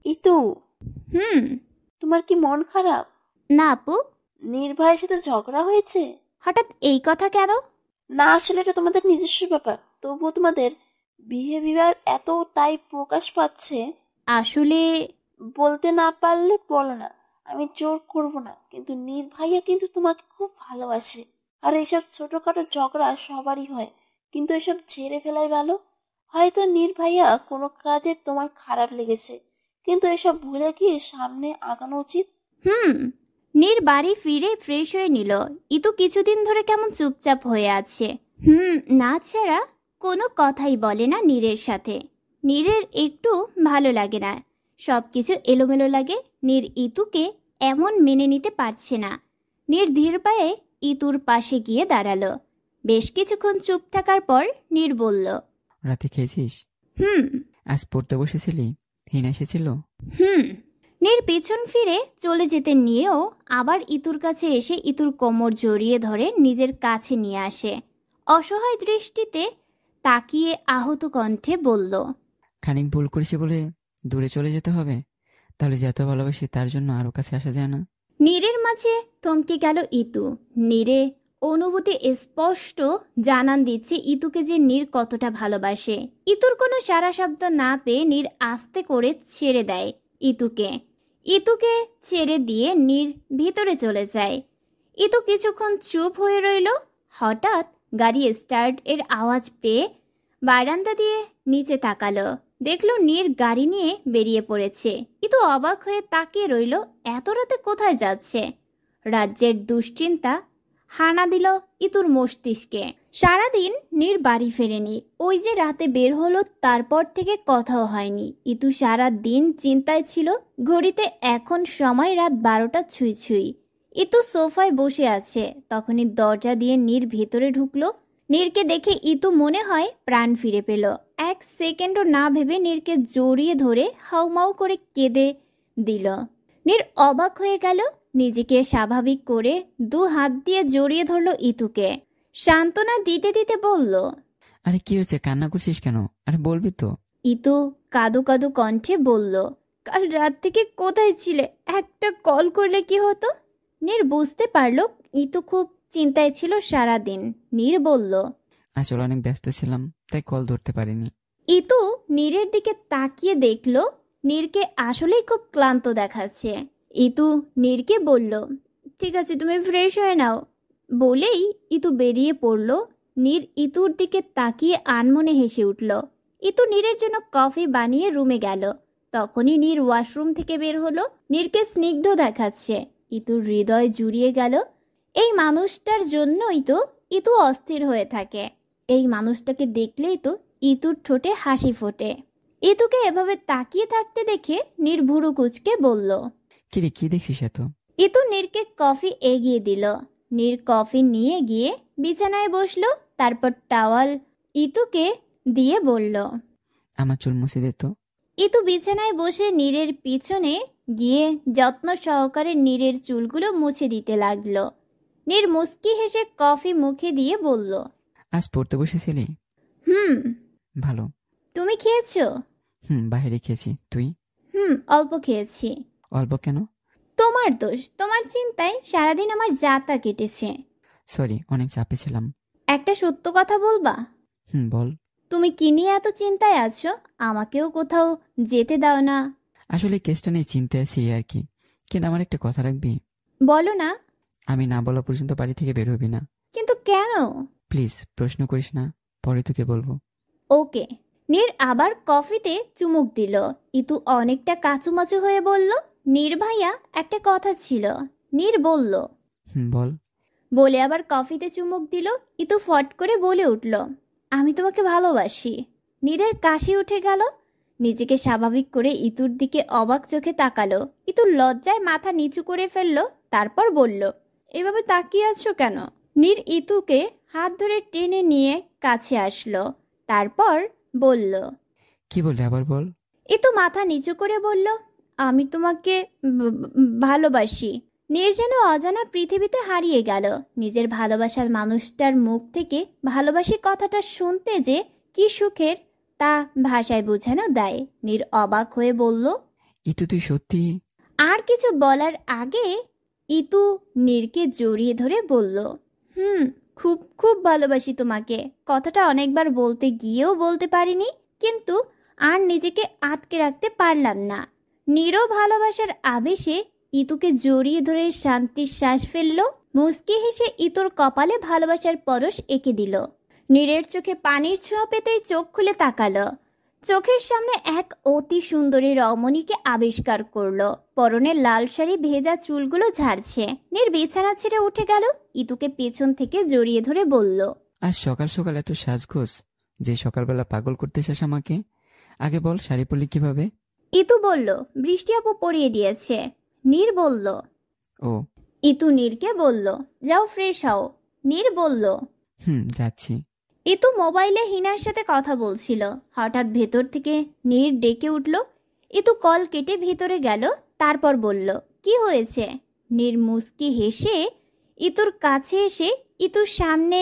ইতু, হুম। তোমার কি মন খারাপ? না আপু। নির্ভয়ের সাথে ঝগড়া হয়েছে? হঠাৎ এই কথা কেন? না, আসলে এটা তোমাদের নিজস্ব ব্যাপার, তবুও তোমাদের বিহেভিয়ার এত তাই প্রকাশ পাচ্ছে। আসলে বলতে না পারলে বলো না, আমি জোর করব না, কিন্তু নির্ভাইয়া কিন্তু তোমাকে খুব ভালোবাসে। আর এইসব ছোটখাটো ঝগড়া সবারই হয়, কিন্তু এসব ঝেড়ে ফেলাই ভালো। হয়তো নির্ভাইয়া কোনো কাজে তোমার খারাপ লেগেছে, কিন্তু এসব ভুলে গিয়ে সামনে আগানো উচিত। নীর বাড়ি ফিরে ফ্রেশ হয়ে নিল। ইতু কিছুদিন ধরে কেমন চুপচাপ হয়ে আছে। না ছাড়া কোনো কথাই বলে না নীরের সাথে। নীরের একটু ভালো লাগে না, সবকিছু এলোমেলো লাগে। নীর ইতুকে এমন মেনে নিতে পারছে না। নীর ধীর পায়ে ইতুর পাশে গিয়ে দাঁড়ালো। বেশ কিছুক্ষণ চুপ থাকার পর নীর বলল, রাতে খেয়েছিস? হুম। আজ পড়তে বসেছিলি? হিনা এসেছিল? নীর পিছন ফিরে চলে যেতে নিয়েও আবার ইতুর কাছে এসে ইতুর কোমর জড়িয়ে ধরে নিজের কাছে নিয়ে আসে। অসহায় দৃষ্টিতে তাকিয়ে আহত কণ্ঠে বলল, খানিক ভুল করেছি বলে দূরে চলে যেতে হবে? তাহলে যে এত ভালোবাসি তার জন্য আরো কাছে আসা যায় না? নীরের মাঝে থমকে গেল ইতু। নীরে অনুভূতি স্পষ্ট জানান দিচ্ছে ইতুকে যে নীর কতটা ভালোবাসে। ইতুর কোনো সারা শব্দ না পেয়ে নীর আস্তে করে ছেড়ে দেয় ইতুকে। ইতুকে ছেড়ে দিয়ে নীর ভিতরে চলে যায়। ইতু কিছুক্ষণ চুপ হয়ে রইল। হঠাৎ গাড়ি স্টার্ট এর আওয়াজ পেয়ে বারান্দা দিয়ে নিচে তাকালো, দেখলো নীর গাড়ি নিয়ে বেরিয়ে পড়েছে। ইতু অবাক হয়ে তাকিয়ে রইল, এত রাতে কোথায় যাচ্ছে? রাজ্যের দুশ্চিন্তা হানা দিল ইতুর মস্তিষ্কে। সারাদিন নীর বাড়ি ফেরেনি। ওই যে রাতে বের হলো, তারপর থেকে কথাও হয়নি। ইতু সারা দিন চিন্তায় ছিল। ঘড়িতে এখন সময় রাত 12টা ছুঁই ছুঁই। ইতু সোফায় বসে আছে, তখনই দরজা দিয়ে নীর ভেতরে ঢুকলো। নীরকে দেখে ইতু মনে হয় প্রাণ ফিরে পেল। 1 সেকেন্ডও না ভেবে নীরকে জড়িয়ে ধরে হাউমাউ করে কেঁদে দিল। নীর অবাক হয়ে গেল, নিজেকে স্বাভাবিক করে 2 হাত দিয়ে জড়িয়ে ধরলো ইতুকে। সান্ত্বনা দিতে দিতে বলল, আরে কি হয়েছে, কান্না করছিস কেন? আরে বলবি তো। ইতু কাদু কাদু কণ্ঠে বলল, কাল রাত থেকে কোথায় ছিলে? একটা কল করলে কি হতো? নীর বুঝতে পারলো ইতু খুব চিন্তায় ছিল সারাদিন। নীর বলল, আসলে অনেক ব্যস্ত ছিলাম, তাই কল ধরতে পারিনি। ইতু নীরের দিকে তাকিয়ে দেখলো নীরকে আসলেই খুব ক্লান্ত দেখাচ্ছে। ইতু নীরকে বলল, ঠিক আছে, তুমি ফ্রেশ হয়ে নাও। বলেই ইতু বেরিয়ে পড়ল। নীর ইতুর দিকে তাকিয়ে আনমনে হেসে উঠল। ইতু নীরের জন্য কফি বানিয়ে রুমে গেল। তখনই নীর ওয়াশরুম থেকে বের হলো। নীরকে স্নিগ্ধ দেখাচ্ছে। ইতুর হৃদয় জুড়িয়ে গেল। এই মানুষটার জন্যই তো ইতু অস্থির হয়ে থাকে। এই মানুষটাকে দেখলেই তো ইতুর ঠোঁটে হাসি ফোটে। ইতুকে এভাবে তাকিয়ে থাকতে দেখে নীর ভুরু কুঁচকে বলল, কিরে, কি দেখছিস এত? ইতু নীরকে কফি এগিয়ে দিল। নীর কফি নিয়ে গিয়ে বিছানায় বসলো, তারপর টাওয়াল ইতুকে দিয়ে বলল, আমার চুল মুছে দে তো। ইতু বিছানায় বসে নীরের পিছনে গিয়ে যত্ন সহকারে নীরের চুলগুলো মুছে দিতে লাগলো। নীর মুস্কি হেসে কফি মুখে দিয়ে বলল, আজ পড়তে বসেছিলি? ভালো। তুমি খেয়েছো? বাইরে খেয়েছি। তুই? অল্প খেয়েছি। অল্প কেন? তোমার দোষ, তোমার চিন্তায় সারাদিন আমার যাতা কেটেছে। সরি, অনেক চাপে ছিলাম। একটা সত্য কথা বলবা? বল। তুমি কি নিয়ে এত চিন্তায় আছো? আমাকেও কোথাও যেতে দাও না। আসলে কেসটা নিয়ে চিন্তায় আছি আর কি, কিন্তু আমার একটা কথা রাখবি? বলো না। আমি না বলা পর্যন্ত বাড়ি থেকে বের হবি না। কিন্তু কেন? প্লিজ, প্রশ্ন করিস না, পরে তোকে বলবো। ওকে। নীর আবার কফিতে চুমুক দিল। ইতু অনেকটা কাচুমাচু হয়ে বলল, নীর ভাইয়া, একটা কথা ছিল। নীর বলল, বল। বলে আবার কফিতে চুমুক দিল। ইতু ফট করে বলে উঠল, আমি তোমাকে ভালোবাসি। নীরের কাশি উঠে গেল। নিজেকে স্বাভাবিক করে ইতুর দিকে অবাক চোখে তাকালো। ইতু লজ্জায় মাথা নিচু করে ফেললো, তারপর বলল, এভাবে তাকিয়ে আছো কেন? নীর ইতুকে হাত ধরে টেনে নিয়ে কাছে আসলো, তারপর বলল। কি বললে আবার বল। ইতু মাথা নিচু করে বলল, আমি তোমাকে ভালোবাসি। নীর যেন অজানা পৃথিবীতে হারিয়ে গেল। নিজের ভালোবাসার মানুষটার মুখ থেকে ভালোবাসি কথাটা শুনতে যে কি সুখের তা ভাষায় বোঝানো দেয়। নীর অবাক হয়ে বলল। ইতু তুই সত্যি? আর কিছু বলার আগে ইতু নীরকে জড়িয়ে ধরে বলল, খুব খুব ভালোবাসি তোমাকে। কথাটা অনেকবার বলতে গিয়েও বলতে পারিনি, কিন্তু আর নিজেকে আটকে রাখতে পারলাম না। নীরও ভালোবাসার আবেশে ইতুকে জড়িয়ে ধরে শান্তির শ্বাস ফেলল। মুচকি হেসে ইতুর কপালে ভালোবাসার পরশ এঁকে দিল। নীরের চোখে পানির ছোঁয়া পেতেই চোখ খুলে তাকালো। চোখের সামনে এক অতি সুন্দরী রমণীকে আবিষ্কার করলো। পরনের লাল শাড়ি ভেজা চুলগুলো ঝাড়ছে। নীর বিছানা ছেড়ে উঠে গেল, ইতুকে পেছন থেকে জড়িয়ে ধরে বলল। আজ সকাল সকাল এত সাজগোজ, যে সকালবেলা পাগল করতে চাস আমাকে? আগে বল শাড়ি পরলি কিভাবে? ইতু বলল, বৃষ্টি আপু পরিয়ে দিয়েছে। নীর বলল। ও। ইতু নীরকে বলল, যাও ফ্রেশ হও। নীর বলল, যাচ্ছি। ইতু মোবাইলে হিনার সাথে কথা বলছিল। হঠাৎ ভেতর থেকে নীর ডেকে উঠল। ইতু কল কেটে ভেতরে গেল, তারপর বলল, কি হয়েছে? নীর মুচকি হেসে ইতুর কাছে এসে ইতুর সামনে,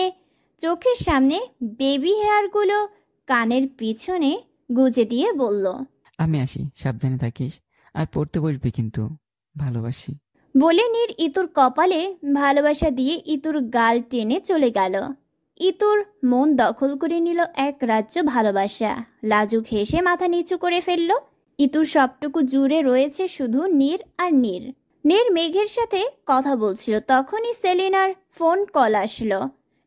চোখের সামনে বেবি হেয়ারগুলো কানের পিছনে গুজে দিয়ে বলল, আমি আসি, সাবধানে থাকিস, আর পড়তে বসবি কিন্তু। ভালোবাসি। বলে নীর ইতুর কপালে ভালোবাসা দিয়ে ইতুর গাল টেনে চলে গেল। ইতুর মন দখল করে নিল এক রাজ্য ভালোবাসা। লাজুক হেসে মাথা নিচু করে ফেলল। ইতুর সবটুকু জুড়ে রয়েছে শুধু নীর আর নীর। নীর মেঘের সাথে কথা বলছিল, তখনই সেলিনার ফোন কল আসলো।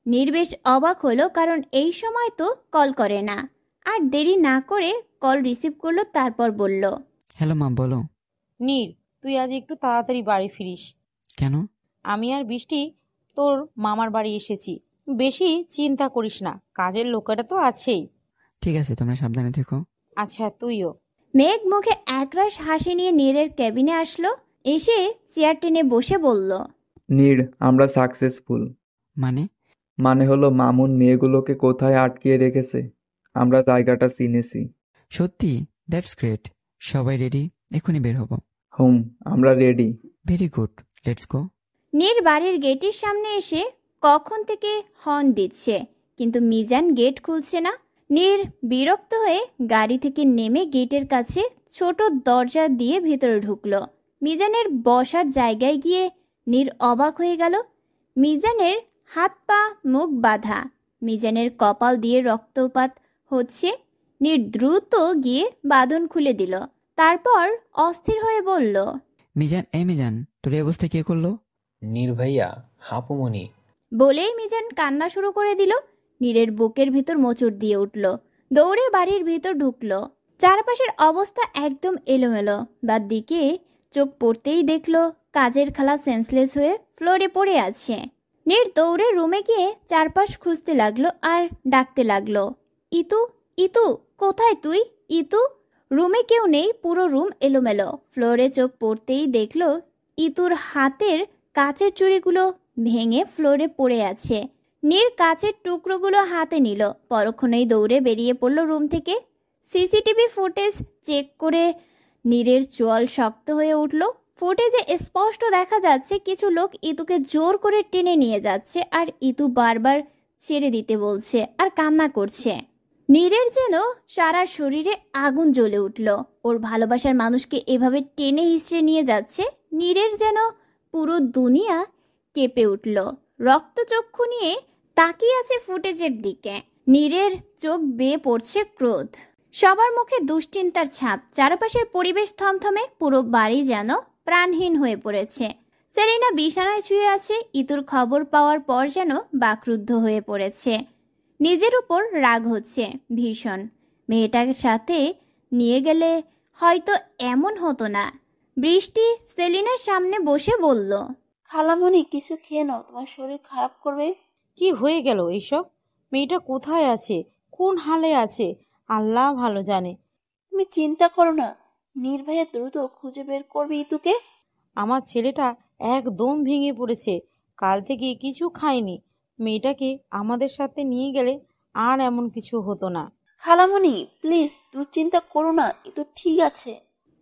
নীর বেশ অবাক হলো, কারণ এই সময় তো কল করে না। আর দেরি না করে কল রিসিভ করলো, তারপর বলল, হ্যালো মা, বলো। নীর, তুই আজ একটু তাড়াতাড়ি বাড়ি ফিরিস। কেন? আমি আর বৃষ্টি তোর মামার বাড়ি এসেছি। বেশি চিন্তা করিস না, কাজের লোকেরা তো আছেই। ঠিক আছে, তোমরা সাবধানে থেকো। আচ্ছা, তুইও। মেঘ মুখে একরাশ হাসি নিয়ে নীরের কেবিনে আসলো। এসে চেয়ার টেনে বসে বলল, নীর, আমরা সাকসেসফুল। মানে হলো মামুন মেয়েগুলোকে কোথায় আটকিয়ে রেখেছে, আমরা জায়গাটা চিনেছি। সত্যি? That's great. সবাই রেডি? এখনই বের হবো। আমরা ready. Very good, let's go. Neer বাড়ির গেটের সামনে এসে কখন থেকে হর্ন দিচ্ছে, কিন্তু মিজান গেট খুলছে না। নীর বিরক্ত হয়ে গাড়ি থেকে নেমে গেটের কাছে ছোট দরজা দিয়ে ভেতরে ঢুকলো। মিজানের বসার জায়গায় গিয়ে নীর অবাক হয়ে গেল। মিজানের হাত পা মুখ বাঁধা, মিজানের কপাল দিয়ে রক্তপাত হচ্ছে। নীর দ্রুত গিয়ে বাঁধন খুলে দিল, তারপর অস্থির হয়ে বলল, মিজান, তোর এই অবস্থা কে করলো? নীর ভাইয়া, হাপুমনি। বলেই মিজান কান্না শুরু করে দিল। নীরের বুকের ভিতর মোচড় দিয়ে উঠল, দৌড়ে বাড়ির ভিতর ঢুকলো। চারপাশের অবস্থা একদম এলোমেলো। বাদ দিকে চোখ পড়তেই দেখলো কাজের খালা সেন্সলেস হয়ে ফ্লোরে পড়ে আছে। নীর দৌড়ে রুমে গিয়ে চারপাশ খুঁজতে লাগলো আর ডাকতে লাগলো, ইতু, ইতু, কোথায় তুই? ইতু। রুমে কেউ নেই, পুরো রুম এলোমেলো। ফ্লোরে চোখ পড়তেই দেখলো ইতুর হাতের কাচের চুড়িগুলো ভেঙে ফ্লোরে পড়ে আছে। নীর কাচের টুকরোগুলো হাতে নিল, পরক্ষণেই দৌড়ে বেরিয়ে পড়ল রুম থেকে। সিসিটিভি ফুটেজ চেক করে নীরের চোয়াল শক্ত হয়ে উঠল। ফুটেজে স্পষ্ট দেখা যাচ্ছে কিছু লোক ইতুকে জোর করে টেনে নিয়ে যাচ্ছে, আর ইতু বারবার ছেড়ে দিতে বলছে আর কান্না করছে। নীরের যেন সারা শরীরে আগুন জ্বলে উঠল। ওর ভালোবাসার মানুষকে এভাবে টেনে হিঁচড়ে নিয়ে যাচ্ছে। নীরের যেন পুরো দুনিয়া কেঁপে উঠল। রক্তচক্ষু নিয়ে তাকিয়ে আছে ফুটেজের দিকে। নীরের চোখ বেয়ে পড়ছে ক্রোধ। সবার মুখে দুশ্চিন্তার ছাপ। চারপাশের পরিবেশ থমথমে, পুরো বাড়ি যেন প্রাণহীন হয়ে পড়েছে। সেলিনা বিছানায় শুয়ে আছে। ইতুর খবর পাওয়ার পর যেন বাকরুদ্ধ হয়ে পড়েছে। নিজের উপর রাগ হচ্ছে ভীষণ। মেয়েটার সাথে নিয়ে গেলে হয়তো এমন হতো না। বৃষ্টি সেলিনার সামনে বসে বলল, খালামণি, কিছু খেয়ে নাও, তোমার শরীর খারাপ করবে। কি হয়ে গেল এইসব? মেয়েটা কোথায় আছে, কোন হালে আছে, আল্লাহ ভালো জানে। তুমি চিন্তা করো না, নির্ভয়ে দ্রুত খুঁজে বের করবে ইতুকে। আমার ছেলেটা একদম ভেঙে পড়েছে, কাল থেকে কিছু খায়নি, মেয়েটাকে আমাদের সাথে নিয়ে গেলে আর এমন কিছু হতো না। খালামণি প্লিজ দুশ্চিন্তা করো না, এ তো ঠিক আছে।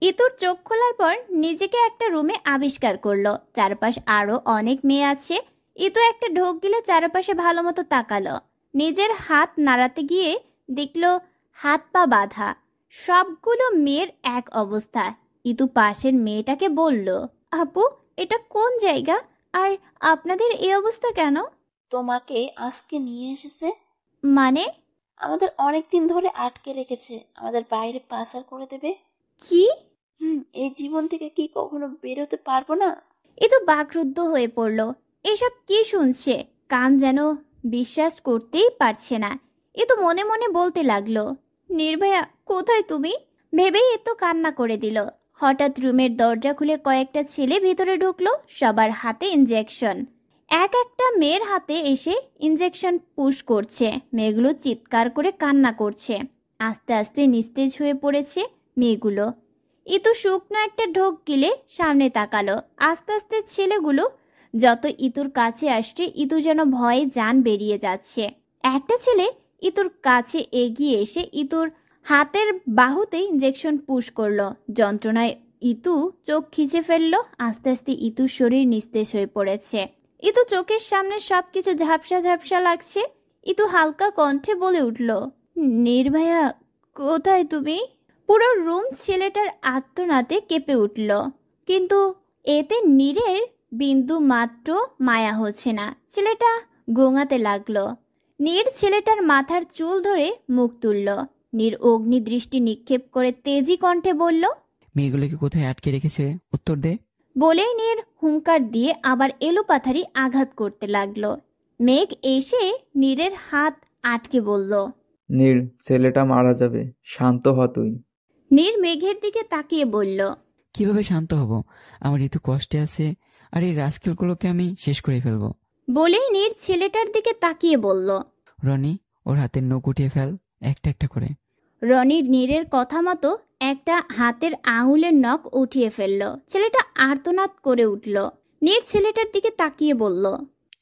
ইতুর চোখ খোলার পর নিজেকে একটা রুমে আবিষ্কার করলো। চারপাশ আরো অনেক মেয়ে আছে। ইতু একটা ঢোক গিলে চারপাশে ভালো মতো তাকালো। নিজের হাত নাড়াতে গিয়ে দেখলো হাত পা বাঁধা। সবগুলো মেয়ের এক অবস্থা। ইতু পাশের মেয়েটাকে বলল, আপু এটা কোন জায়গা, আর আপনাদের এই অবস্থা কেন? তোমাকে আজকে নিয়ে এসেছে। মানে? আমাদের অনেক দিন ধরে আটকে রেখেছে, আমাদের বাইরে পাচার করে দেবে। কি? এই জীবন থেকে কি কখনো বেরোতে পারবো না? ইতু বাকরুদ্ধ হয়ে পড়ল। এসব কি শুনছে? কান যেন বিশ্বাস করতেই পারছে না। ইতু মনে মনে বলতে লাগলো, নির্ভয়া কোথায় তুমি? ভেবেই এতো কান্না করে দিল। হঠাৎ রুমের দরজা খুলে কয়েকটা ছেলে ভিতরে ঢুকলো, সবার হাতে ইনজেকশন। এক একটা মেয়ের হাতে এসে ইনজেকশন পুশ করছে। মেয়েগুলো চিৎকার করে কান্না করছে। আস্তে আস্তে নিস্তেজ হয়ে পড়েছে মেয়েগুলো। ইতু শুকনো একটা ঢোক গিলে সামনে তাকালো। আস্তে আস্তে ছেলেগুলো যত ইতুর কাছে আসছে, ইতু যেন ভয়ে জান বেরিয়ে যাচ্ছে। একটা ছেলে ইতুর কাছে এগিয়ে এসে ইতুর হাতের বাহুতে ইনজেকশন পুশ করলো। যন্ত্রণায় ইতু চোখ খিচে ফেললো। আস্তে আস্তে ইতুর শরীর নিস্তেজ হয়ে পড়েছে। ইতু চোখের সামনে সবকিছু ঝাপসা ঝাপসা লাগছে। ইতু হালকা কণ্ঠে বলে উঠল, নির্ভয়া কোথায় তুমি? পুরো রুম ছেলেটার আর্তনাদে কেঁপে উঠল, কিন্তু এতে নীরের বিন্দু মাত্র মায়া হচ্ছে না। ছেলেটা গোঙাতে লাগলো। নীর ছেলেটার মাথার চুল ধরে মুখ তুলল। নীর অগ্নি দৃষ্টি নিক্ষেপ করে তেজি কণ্ঠে বলল, মেয়েগুলোকে কোথায় আটকে রেখেছে উত্তর দে। বলেই নীর হুঙ্কার দিয়ে আবার এলোপাথারি আঘাত করতে লাগলো। মেঘ এসে নীরের হাত আটকে বলল, নীর, ছেলেটা মারা যাবে, শান্ত হ তুই। নীর মেঘের দিকে তাকিয়ে বলল, কিভাবে শান্ত হব? আমার ঋতু কষ্টে আছে, আর এই রাস্কেলগুলোকে আমি শেষ করে ফেলবো। বলেই নীর ছেলেটার দিকে তাকিয়ে বলল, রনি, ওর হাতের নখ উঠিয়ে ফেল, একটা একটা করে। রনির নীরের কথা মতো একটা হাতের আঙুলের নখ উঠিয়ে ফেলল। ছেলেটা আর্তনাদ করে উঠল। নীর ছেলেটার দিকে তাকিয়ে বলল,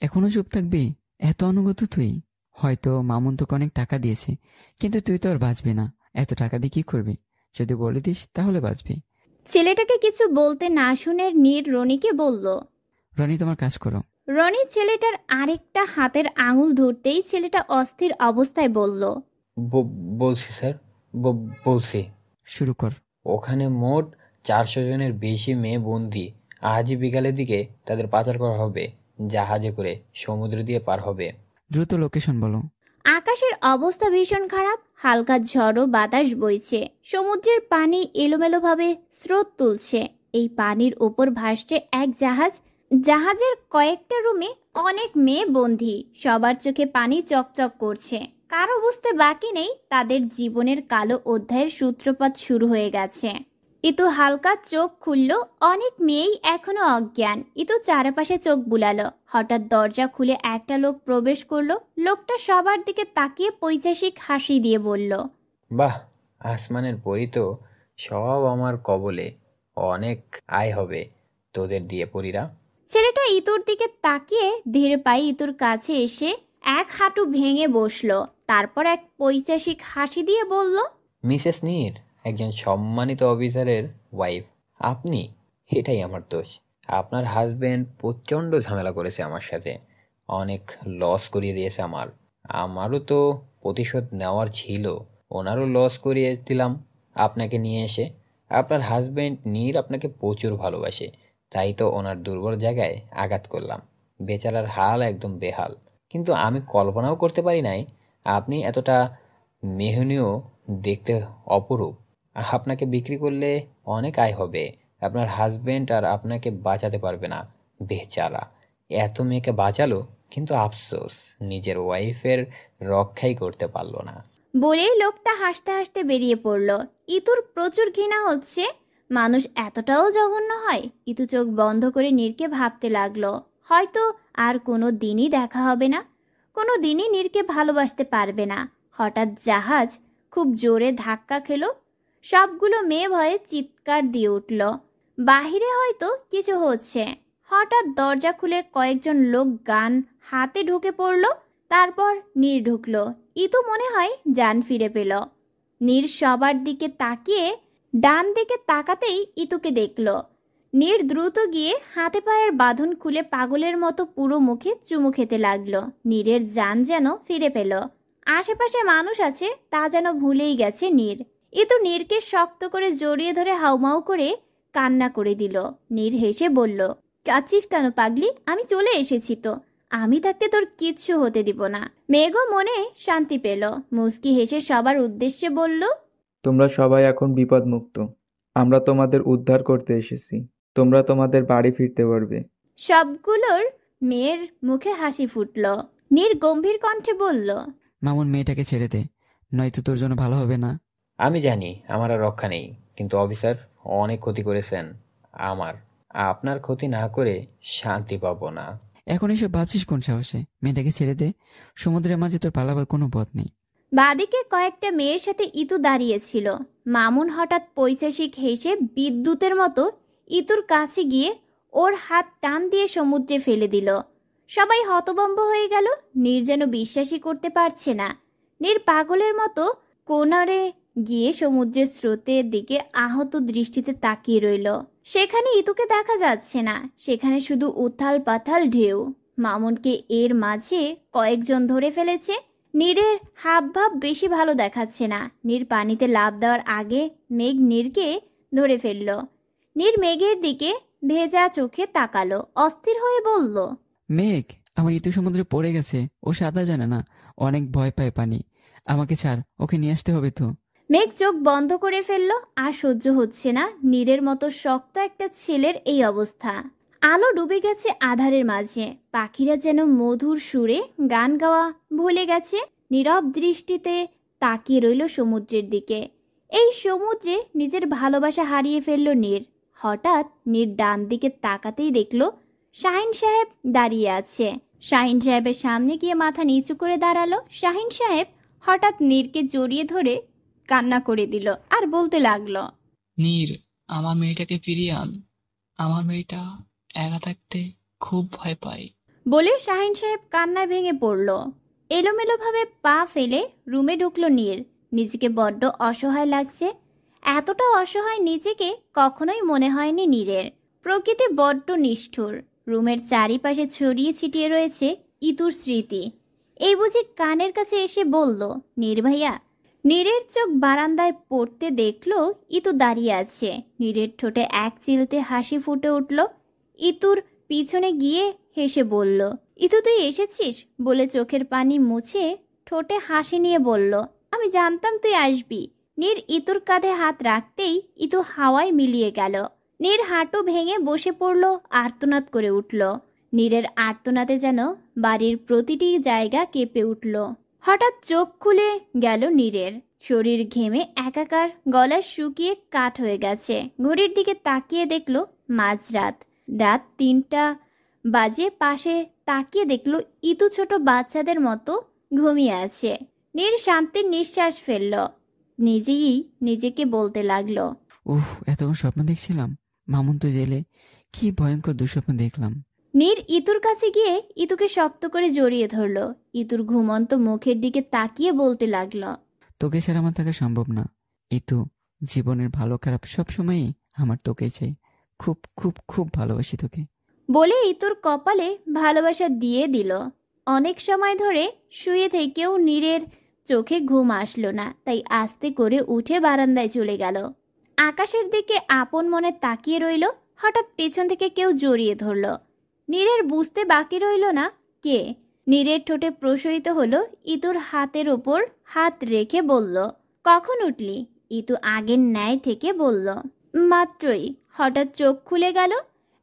এখনো চুপ থাকবি? এত অনুগত তুই? হয়তো মামুন তোকে অনেক টাকা দিয়েছে, কিন্তু তুই তো আর বাঁচবি না। এত টাকা দিয়ে কি করবি? যদি বলে দিস তাহলে বাঁচবি। ছেলেটাকে কিছু বলতে না শুনে নীর রনিকে বলল, রনি, তোমার কাজ করো। রনি ছেলেটার আরেকটা হাতের আঙুল ধরতেই ছেলেটা অস্থির অবস্থায় বলল, বলছি স্যার, বলছি। শুরু কর। ওখানে মোট 400 জনের বেশি মেয়ে বন্দি। আজই বিকালের দিকে তাদের পাচার করা হবে, জাহাজে করে সমুদ্র দিয়ে পার হবে। দ্রুত লোকেশন বলো। আকাশের অবস্থা ভীষণ খারাপ। হালকা ঝড়ো বাতাস বইছে। সমুদ্রের পানি এলোমেলোভাবে স্রোত তুলছে। এই পানির ওপর ভাসছে এক জাহাজ। জাহাজের কয়েকটা রুমে অনেক মেয়ে বন্দী। সবার চোখে পানি চকচক করছে। কারো বুঝতে বাকি নেই তাদের জীবনের কালো অধ্যায়ের সূত্রপাত শুরু হয়ে গেছে। ইতু হালকা চোখ খুলল। অনেক মেয়েই এখনো অজ্ঞান। ইতু চারপাশে চোখ বুলালো। হঠাৎ দরজা খুলে একটা লোক প্রবেশ করলো। লোকটা সবার দিকে তাকিয়ে পৈশাসিক হাসি দিয়ে বলল, বাহ, আসমানের পরি তো সব আমার কবলে। অনেক আয় হবে তোদের দিয়ে পরীরা। ছেলেটা ইতুর দিকে তাকিয়ে ধীরে পায়ে ইতুর কাছে এসে এক হাঁটু ভেঙে বসলো। তারপর এক পৈশাসিক হাসি দিয়ে বলল, মিসেস নীর, একজন সম্মানিত অফিসারের ওয়াইফ আপনি। এটাই আমার দোষ। আপনার হাজবেন্ড প্রচণ্ড ঝামেলা করেছে আমার সাথে, অনেক লস করিয়ে দিয়েছে আমারও তো প্রতিশোধ নেওয়ার ছিল। ওনারও লস করিয়ে দিলাম আপনাকে নিয়ে এসে। আপনার হাজবেন্ড নীর আপনাকে প্রচুর ভালোবাসে, তাই তো ওনার দুর্বল জায়গায় আঘাত করলাম। বেচারার হাল একদম বেহাল। কিন্তু আমি কল্পনাও করতে পারি নাই আপনি এতটা মেহনীয়, দেখতে অপরূপ। আপনাকে বিক্রি করলে অনেক আয় হবে। আপনার হাজবেন্ড আর আপনাকে বাঁচাতে পারবে না, বেচারা। এত মেয়েকে বাঁচালো, কিন্তু আফসোস নিজের ওয়াইফের রক্ষাই করতে পারলো না। বলেই লোকটা হাসতে হাসতে বেরিয়ে পড়ল। ইতুর প্রচুর ঘৃণা হচ্ছে। মানুষ এতটাও জঘন্য হয়? ইতু চোখ বন্ধ করে নীরকে ভাবতে লাগলো, হয়তো আর কোনো দিনই দেখা হবে না। কোনো দিনই নীরকে ভালোবাসতে পারবে না। হঠাৎ জাহাজ খুব জোরে ধাক্কা খেলো। সবগুলো মেয়ে ভয়ে চিৎকার দিয়ে উঠল। বাহিরে হয়তো কিছু হচ্ছে, হঠাৎ দরজা খুলে কয়েকজন লোক গান হাতে ঢুকে পড়ল। তারপর নীর ঢুকলো। ইতু মনে হয় জান ফিরে পেল। নীর সবার দিকে তাকিয়ে ডান দিকে তাকাতেই ইতুকে দেখল। নীর দ্রুত গিয়ে হাতে পায়ের বাঁধন খুলে পাগলের মতো পুরো মুখে চুমু খেতে লাগলো। নীরের জান যেন ফিরে পেল। আশেপাশে মানুষ আছে তা যেন ভুলেই গেছে নীর। ইতু নীরকে শক্ত করে জড়িয়ে ধরে হাউমাউ করে কান্না করে দিল। নীর হেসে বলল, কাঁদছিস কেন পাগলি? আমি চলে এসেছি তো। আমি থাকতে তোর কিচ্ছু হতে দিব না। মেঘও মনে শান্তি পেল। মুস্কি হেসে সবার উদ্দেশ্যে বলল, তোমরা সবাই এখন বিপদমুক্ত। আমরা তোমাদের উদ্ধার করতে এসেছি। তোমরা তোমাদের বাড়ি ফিরতে পারবে। সবগুলোর মেয়ের মুখে হাসি ফুটল। নীর গম্ভীর কণ্ঠে বলল, মামুন, মেয়েটাকে ছেড়ে দে, নয়তো তোর জন্য ভালো হবে না। আমি জানি আমার আর রক্ষা নেই, কিন্তু অফিসার অনেক ক্ষতি করেছেন আমার। আপনার ক্ষতি না করে শান্তি পাবো না। এখন এসব ভাবছিস কোন সাহসে? মেয়েটাকে ছেড়ে দে, সমুদ্রের মাঝে তোর পালাবার কোনো পথ নেই। বাদিকে কয়েকটা মেয়ের সাথে ইতু দাঁড়িয়েছিল। মামুন হঠাৎ পৈশাসিক হেসে বিদ্যুতের মতো ইতুর কাছে গিয়ে ওর হাত টান দিয়ে সমুদ্রে ফেলে দিল। সবাই হতভম্ব হয়ে গেল। নীর যেন বিশ্বাসই করতে পারছে না। নীর পাগলের মতো কোনারে গিয়ে সমুদ্রের স্রোতের দিকে আহত দৃষ্টিতে তাকিয়ে রইল। সেখানে ইতুকে দেখা যাচ্ছে না, সেখানে শুধু উথাল পাথাল ঢেউ। মামুনকে এর মাঝে কয়েকজন ধরে ফেলেছে। নীরের হাবভাব বেশি ভালো দেখাচ্ছে না। নীর পানিতে লাফ দেওয়ার আগে মেঘ নীরকে ধরে ফেলল। নীর মেঘের দিকে ভেজা চোখে তাকালো, অস্থির হয়ে বলল, মেঘ, আমার ইতু সমুদ্রে পড়ে গেছে। ও সাঁতার জানে না, অনেক ভয় পায় পানি। আমাকে ছাড়, ওকে নিয়ে আসতে হবে তো। মেঘ চোখ বন্ধ করে ফেলল। আর সহ্য হচ্ছে না নীরের মতো শক্ত একটা ছেলের এই অবস্থা। আলো ডুবে গেছে আধারের মাঝে। পাখিরা যেন মধুর সুরে গান গাওয়া ভুলে গেছে। নীরব দৃষ্টিতে তাকিয়ে রইল সমুদ্রের দিকে। এই সমুদ্রে নিজের ভালোবাসা হারিয়ে ফেলল নীর। হঠাৎ নীর ডান দিকে তাকাতেই দেখল শাহিন সাহেব দাঁড়িয়ে আছে। শাহিন সাহেবের সামনে গিয়ে মাথা নিচু করে দাঁড়ালো। শাহিন সাহেব হঠাৎ নীরকে জড়িয়ে ধরে কান্না করে দিল আর বলতে লাগলো, নীর, আমার মেয়েটাকে ফিরিয়ে আন। আমার মেয়েটা একা থাকতে খুব ভয় পায়। বলে শাহিন সাহেব কান্নায় ভেঙে পড়ল। এলোমেলোভাবে পা ফেলে রুমে ঢুকলো নীর। নিজেকে বড্ড অসহায় লাগছে। এতটা অসহায় নিজেকে কখনোই মনে হয়নি নীরের। প্রকৃতি বড্ড নিষ্ঠুর। রুমের চারিপাশে ছড়িয়ে ছিটিয়ে রয়েছে ইতুর স্মৃতি। এই বুঝি কানের কাছে এসে বলল, নীর ভাইয়া। নীরের চোখ বারান্দায় পড়তে দেখল ইতু দাঁড়িয়ে আছে। নীরের ঠোঁটে এক চিলতে হাসি ফুটে উঠল। ইতুর পিছনে গিয়ে হেসে বলল, ইতু তুই এসেছিস? বলে চোখের পানি মুছে ঠোঁটে হাসি নিয়ে বলল, আমি জানতাম তুই আসবি। নীর ইতুর কাঁধে হাত রাখতেই ইতু হাওয়ায় মিলিয়ে গেল। নীর হাঁটু ভেঙে বসে পড়ল, আর্তনাদ করে উঠল। নীরের আর্তনাদে যেন বাড়ির প্রতিটি জায়গা কেঁপে উঠল। হঠাৎ চোখ খুলে গেল নীরের। শরীর ঘেমে একাকার, গলা শুকিয়ে কাঠ হয়ে গেছে। ঘড়ির দিকে তাকিয়ে দেখল মাঝরাত। রাত 3টা বাজে। পাশে তাকিয়ে দেখল ইতু ছোট বাচ্চাদের মতো ঘুমিয়ে আছে। নীর শান্তির নিঃশ্বাস ফেলল। নিজেই নিজেকে বলতে লাগলো, উফ, এতক্ষণ স্বপ্ন দেখছিলাম। মামুন তো জেলে, কি ভয়ঙ্কর দুঃস্বপ্ন দেখলাম। নীর ইতুর কাছে গিয়ে ইতুকে শক্ত করে জড়িয়ে ধরল। ইতুর ঘুমন্ত মুখের দিকে তাকিয়ে বলতে লাগলো, তোকে ছাড়া আমার থাকা সম্ভব না। ইতু, জীবনের ভালো খারাপ সবসময়ই আমার তোকেই চাই। খুব খুব খুব ভালোবাসি তোকে। বলে ইতুর কপালে ভালোবাসা দিয়ে দিল। অনেক সময় ধরে শুয়ে থেকেও নীরের চোখে ঘুম আসলো না, তাই আস্তে করে উঠে বারান্দায় চলে গেল। আকাশের দিকে আপন মনে তাকিয়ে রইল। হঠাৎ পেছন থেকে কেউ জড়িয়ে ধরল। নীরের বুঝতে বাকি রইল না কে। নীরের ঠোঁটে প্রসরিত হলো। ইতুর হাতের ওপর হাত রেখে বলল, কখন উঠলি? ইতু আগের ন্যায় থেকে বলল, মাত্রই। হঠাৎ চোখ খুলে গেল।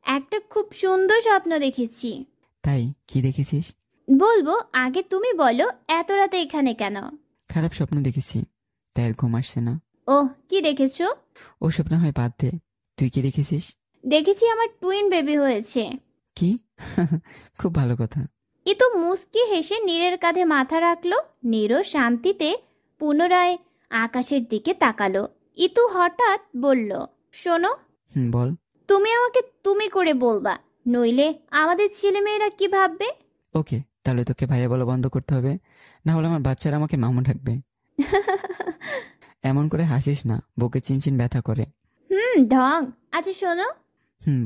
একটা খুব সুন্দর স্বপ্ন দেখেছি। তাই? কি দেখেছিস? বলবো, আগে তুমি বলো, এত রাতে এখানে কেন? খারাপ স্বপ্ন দেখেছি, তাই আর ঘুম আসছে না। ওহ, কি দেখেছো? ও স্বপ্ন হয় বাদ দে, তুই কি দেখেছিস? দেখেছি আমার টুইন বেবি হয়েছে। কি? খুব ভালো কথা। ইতু মুস্কি হেসে নীরের কাঁধে মাথা রাখলো। নীরও শান্তিতে পুনরায় আকাশের দিকে তাকালো। ইতু হঠাৎ বলল, শোনো, বল। তুমি আমাকে তুমি করে বলবা। নইলে আমাদের ছেলেমেয়েরা কি ভাববে? ওকে, তাহলে তোকে ভাইয়া বলা বন্ধ করতে হবে, না হলে আমার বাচ্চারা আমাকে মামু ডাকবে। এমন করে হাসিস না, বুকে চিনচিন ব্যথা করে। ঢং। আচ্ছা শোনো,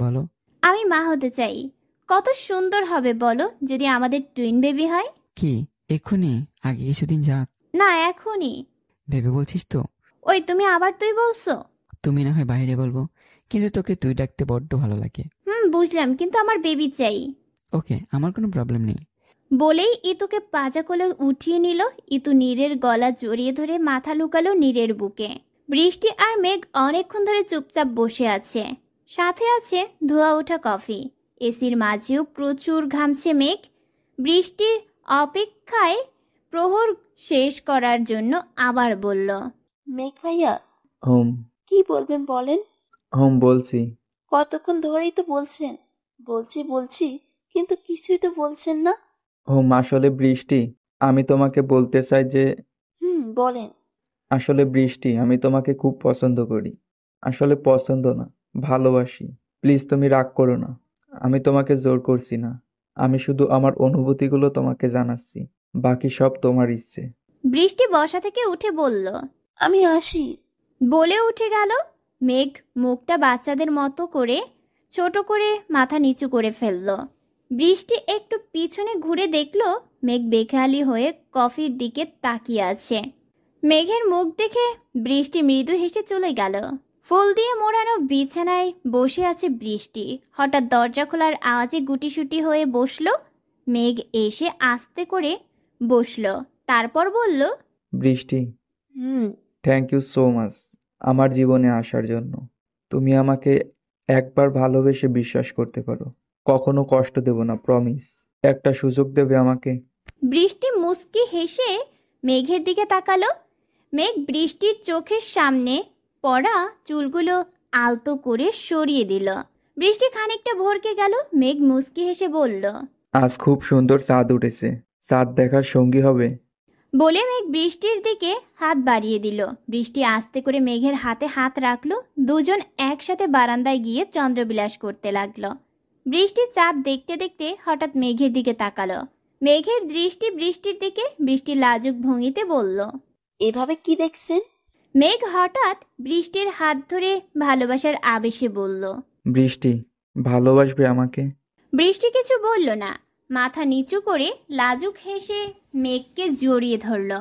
বলো। আমি মা হতে চাই। কত সুন্দর হবে বলো যদি আমাদের টুইন বেবি হয়। কি এক্ষুনি? আগে কিছুদিন যাক। না, এখনই। ভেবে বলছিস তো? ওই তুমি আবার তুই বলছো? তুমি না হয় বাইরে বলবো, কিন্তু তোকে তুই ডাকতে বড্ড ভালো লাগে। বুঝলাম, কিন্তু আমার বেবি চাই। ওকে, আমার কোনো প্রবলেম নেই। বলেই ইতুকে পাজা কোলে উঠিয়ে নিল। ইতু নীরের গলা জড়িয়ে ধরে মাথা লুকালো নীরের বুকে। বৃষ্টি আর মেঘ অনেকক্ষণ ধরে চুপচাপ বসে আছে, সাথে আছে ধোয়া ওঠা কফি। এসির মাঝেও প্রচুর ঘামছে মেঘ। বৃষ্টির অপেক্ষায় প্রহর শেষ করার জন্য আবার বলল, মেঘ ভাইয়া হোম কি বলবেন বলেন। বলছি। কতক্ষণ ধরেই তো বলছেন বলছি কিন্তু কিছুই তো বলছেন না। আসলে বৃষ্টি, আমি তোমাকে বলতে চাই যে বলেন। আসলে বৃষ্টি, আমি তোমাকে খুব পছন্দ করি। আসলে পছন্দ না, ভালোবাসি। প্লিজ তুমি রাগ করো না, আমি তোমাকে জোর করছি না। আমি শুধু আমার অনুভূতিগুলো তোমাকে জানাচ্ছি, বাকি সব তোমার ইচ্ছে। বৃষ্টি বসা থেকে উঠে বলল, আমি আসি। বলে উঠে গেল। মেঘ মুখটা বাচ্চাদের মতো করে ছোট করে মাথা নিচু করে ফেলল। বৃষ্টি একটু পিছনে ঘুরে দেখল মেঘ বেখেয়ালি হয়ে কফির দিকে তাকিয়ে আছে। মেঘের মুখ দেখে বৃষ্টি মৃদু হেসে চলে গেল। ফুল দিয়ে মোড়ানো বিছানায় বসে আছে বৃষ্টি। হঠাৎ দরজা খোলার আওয়াজে গুটিসুটি হয়ে বসলো। মেঘ এসে আস্তে করে বসলো, তারপর বলল, বৃষ্টি, থ্যাংক ইউ সো মাচ আমার জীবনে আসার জন্য। তুমি আমাকে একবার ভালোবেসে বিশ্বাস করতে পারো, কখনো কষ্ট দেব না, প্রমিস। একটা সুযোগ দেবে আমাকে? বৃষ্টি মুচকি হেসে মেঘের দিকে তাকালো। মেঘ বৃষ্টির চোখের সামনে পড়া চুলগুলো আলতো করে সরিয়ে দিল। বৃষ্টি খানিকটা ভরকে গেল। মেঘ মুচকি হেসে বলল, আজ খুব সুন্দর চাঁদ উঠেছে, চাঁদ দেখার সঙ্গী হবে? বলে মেঘ বৃষ্টির দিকে হাত বাড়িয়ে দিল। বৃষ্টি আস্তে করে মেঘের হাতে হাত রাখলো। দুজন একসাথে বারান্দায় গিয়ে চন্দ্রবিলাস করতে লাগলো। বৃষ্টি চাঁদ দেখতে দেখতে হঠাৎ মেঘের দিকে তাকালো। মেঘের দৃষ্টি বৃষ্টির দিকে। বৃষ্টি লাজুক ভঙ্গিতে বলল, এভাবে কি দেখছেন? মেঘ হঠাৎ বৃষ্টির হাত ধরে ভালোবাসার আবেশে বলল, বৃষ্টি, ভালোবাসবে আমাকে? বৃষ্টি কিছু বলল না, মাথা নিচু করে লাজুক হেসে মেঘকে জড়িয়ে ধরল।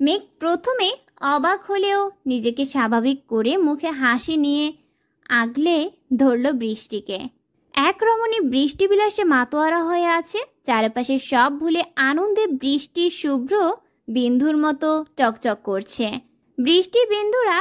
মেঘ প্রথমে অবাক হলেও নিজেকে স্বাভাবিক করে মুখে হাসি নিয়ে আগলে ধরল বৃষ্টিকে। এক রমণী বৃষ্টিবিলাসে মাতোয়ারা হয়ে আছে। চারপাশে সব ভুলে আনন্দে বৃষ্টির শুভ্র বিন্দুর মতো চকচক করছে। বৃষ্টির বিন্দুরা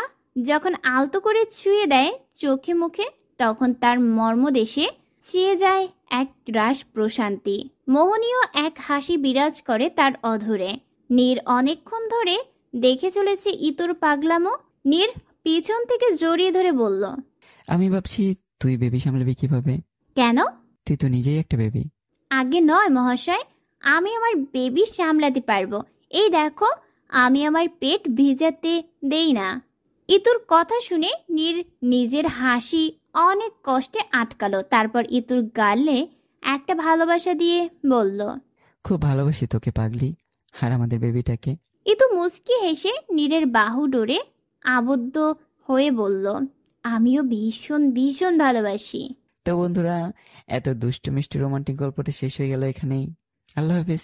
যখন আলতো করে ছুঁয়ে দেয় চোখে মুখে, তখন তার মর্মদেশে ছিয়ে যায় এক রাস প্রশান্তি। মোহনীয় এক হাসি বিরাজ করে তার অধরে। নীর অনেকক্ষণ ধরে দেখে চলেছে ইতুর পাগলামো। নীর পিছন থেকে জড়িয়ে ধরে বলল, আমি ভাবছি তুই বেবি সামলাবি কিভাবে? কেন? তুই তো নিজেই একটা বেবি। আগে নয় মহাশয়, আমি আমার বেবি সামলাতে পারবো। এই দেখো, আমি আমার পেট ভিজাতে দেই না। ইতুর কথা শুনে নীর নিজের হাসি অনেক কষ্টে আটকালো। তারপর ইতুর গালে একটা ভালোবাসা দিয়ে বলল, খুব ভালোবাসি তোকে পাগলি, আর আমাদের বেবিটাকে। ইতু মুচকি হেসে নীরের বাহু ডোরে আবদ্ধ হয়ে বলল, আমিও ভীষণ ভীষণ ভালোবাসি। তো বন্ধুরা, এত দুষ্টু মিষ্টি রোমান্টিক গল্পটা শেষ হয়ে গেল এখানেই। আল্লাহ হাফেজ।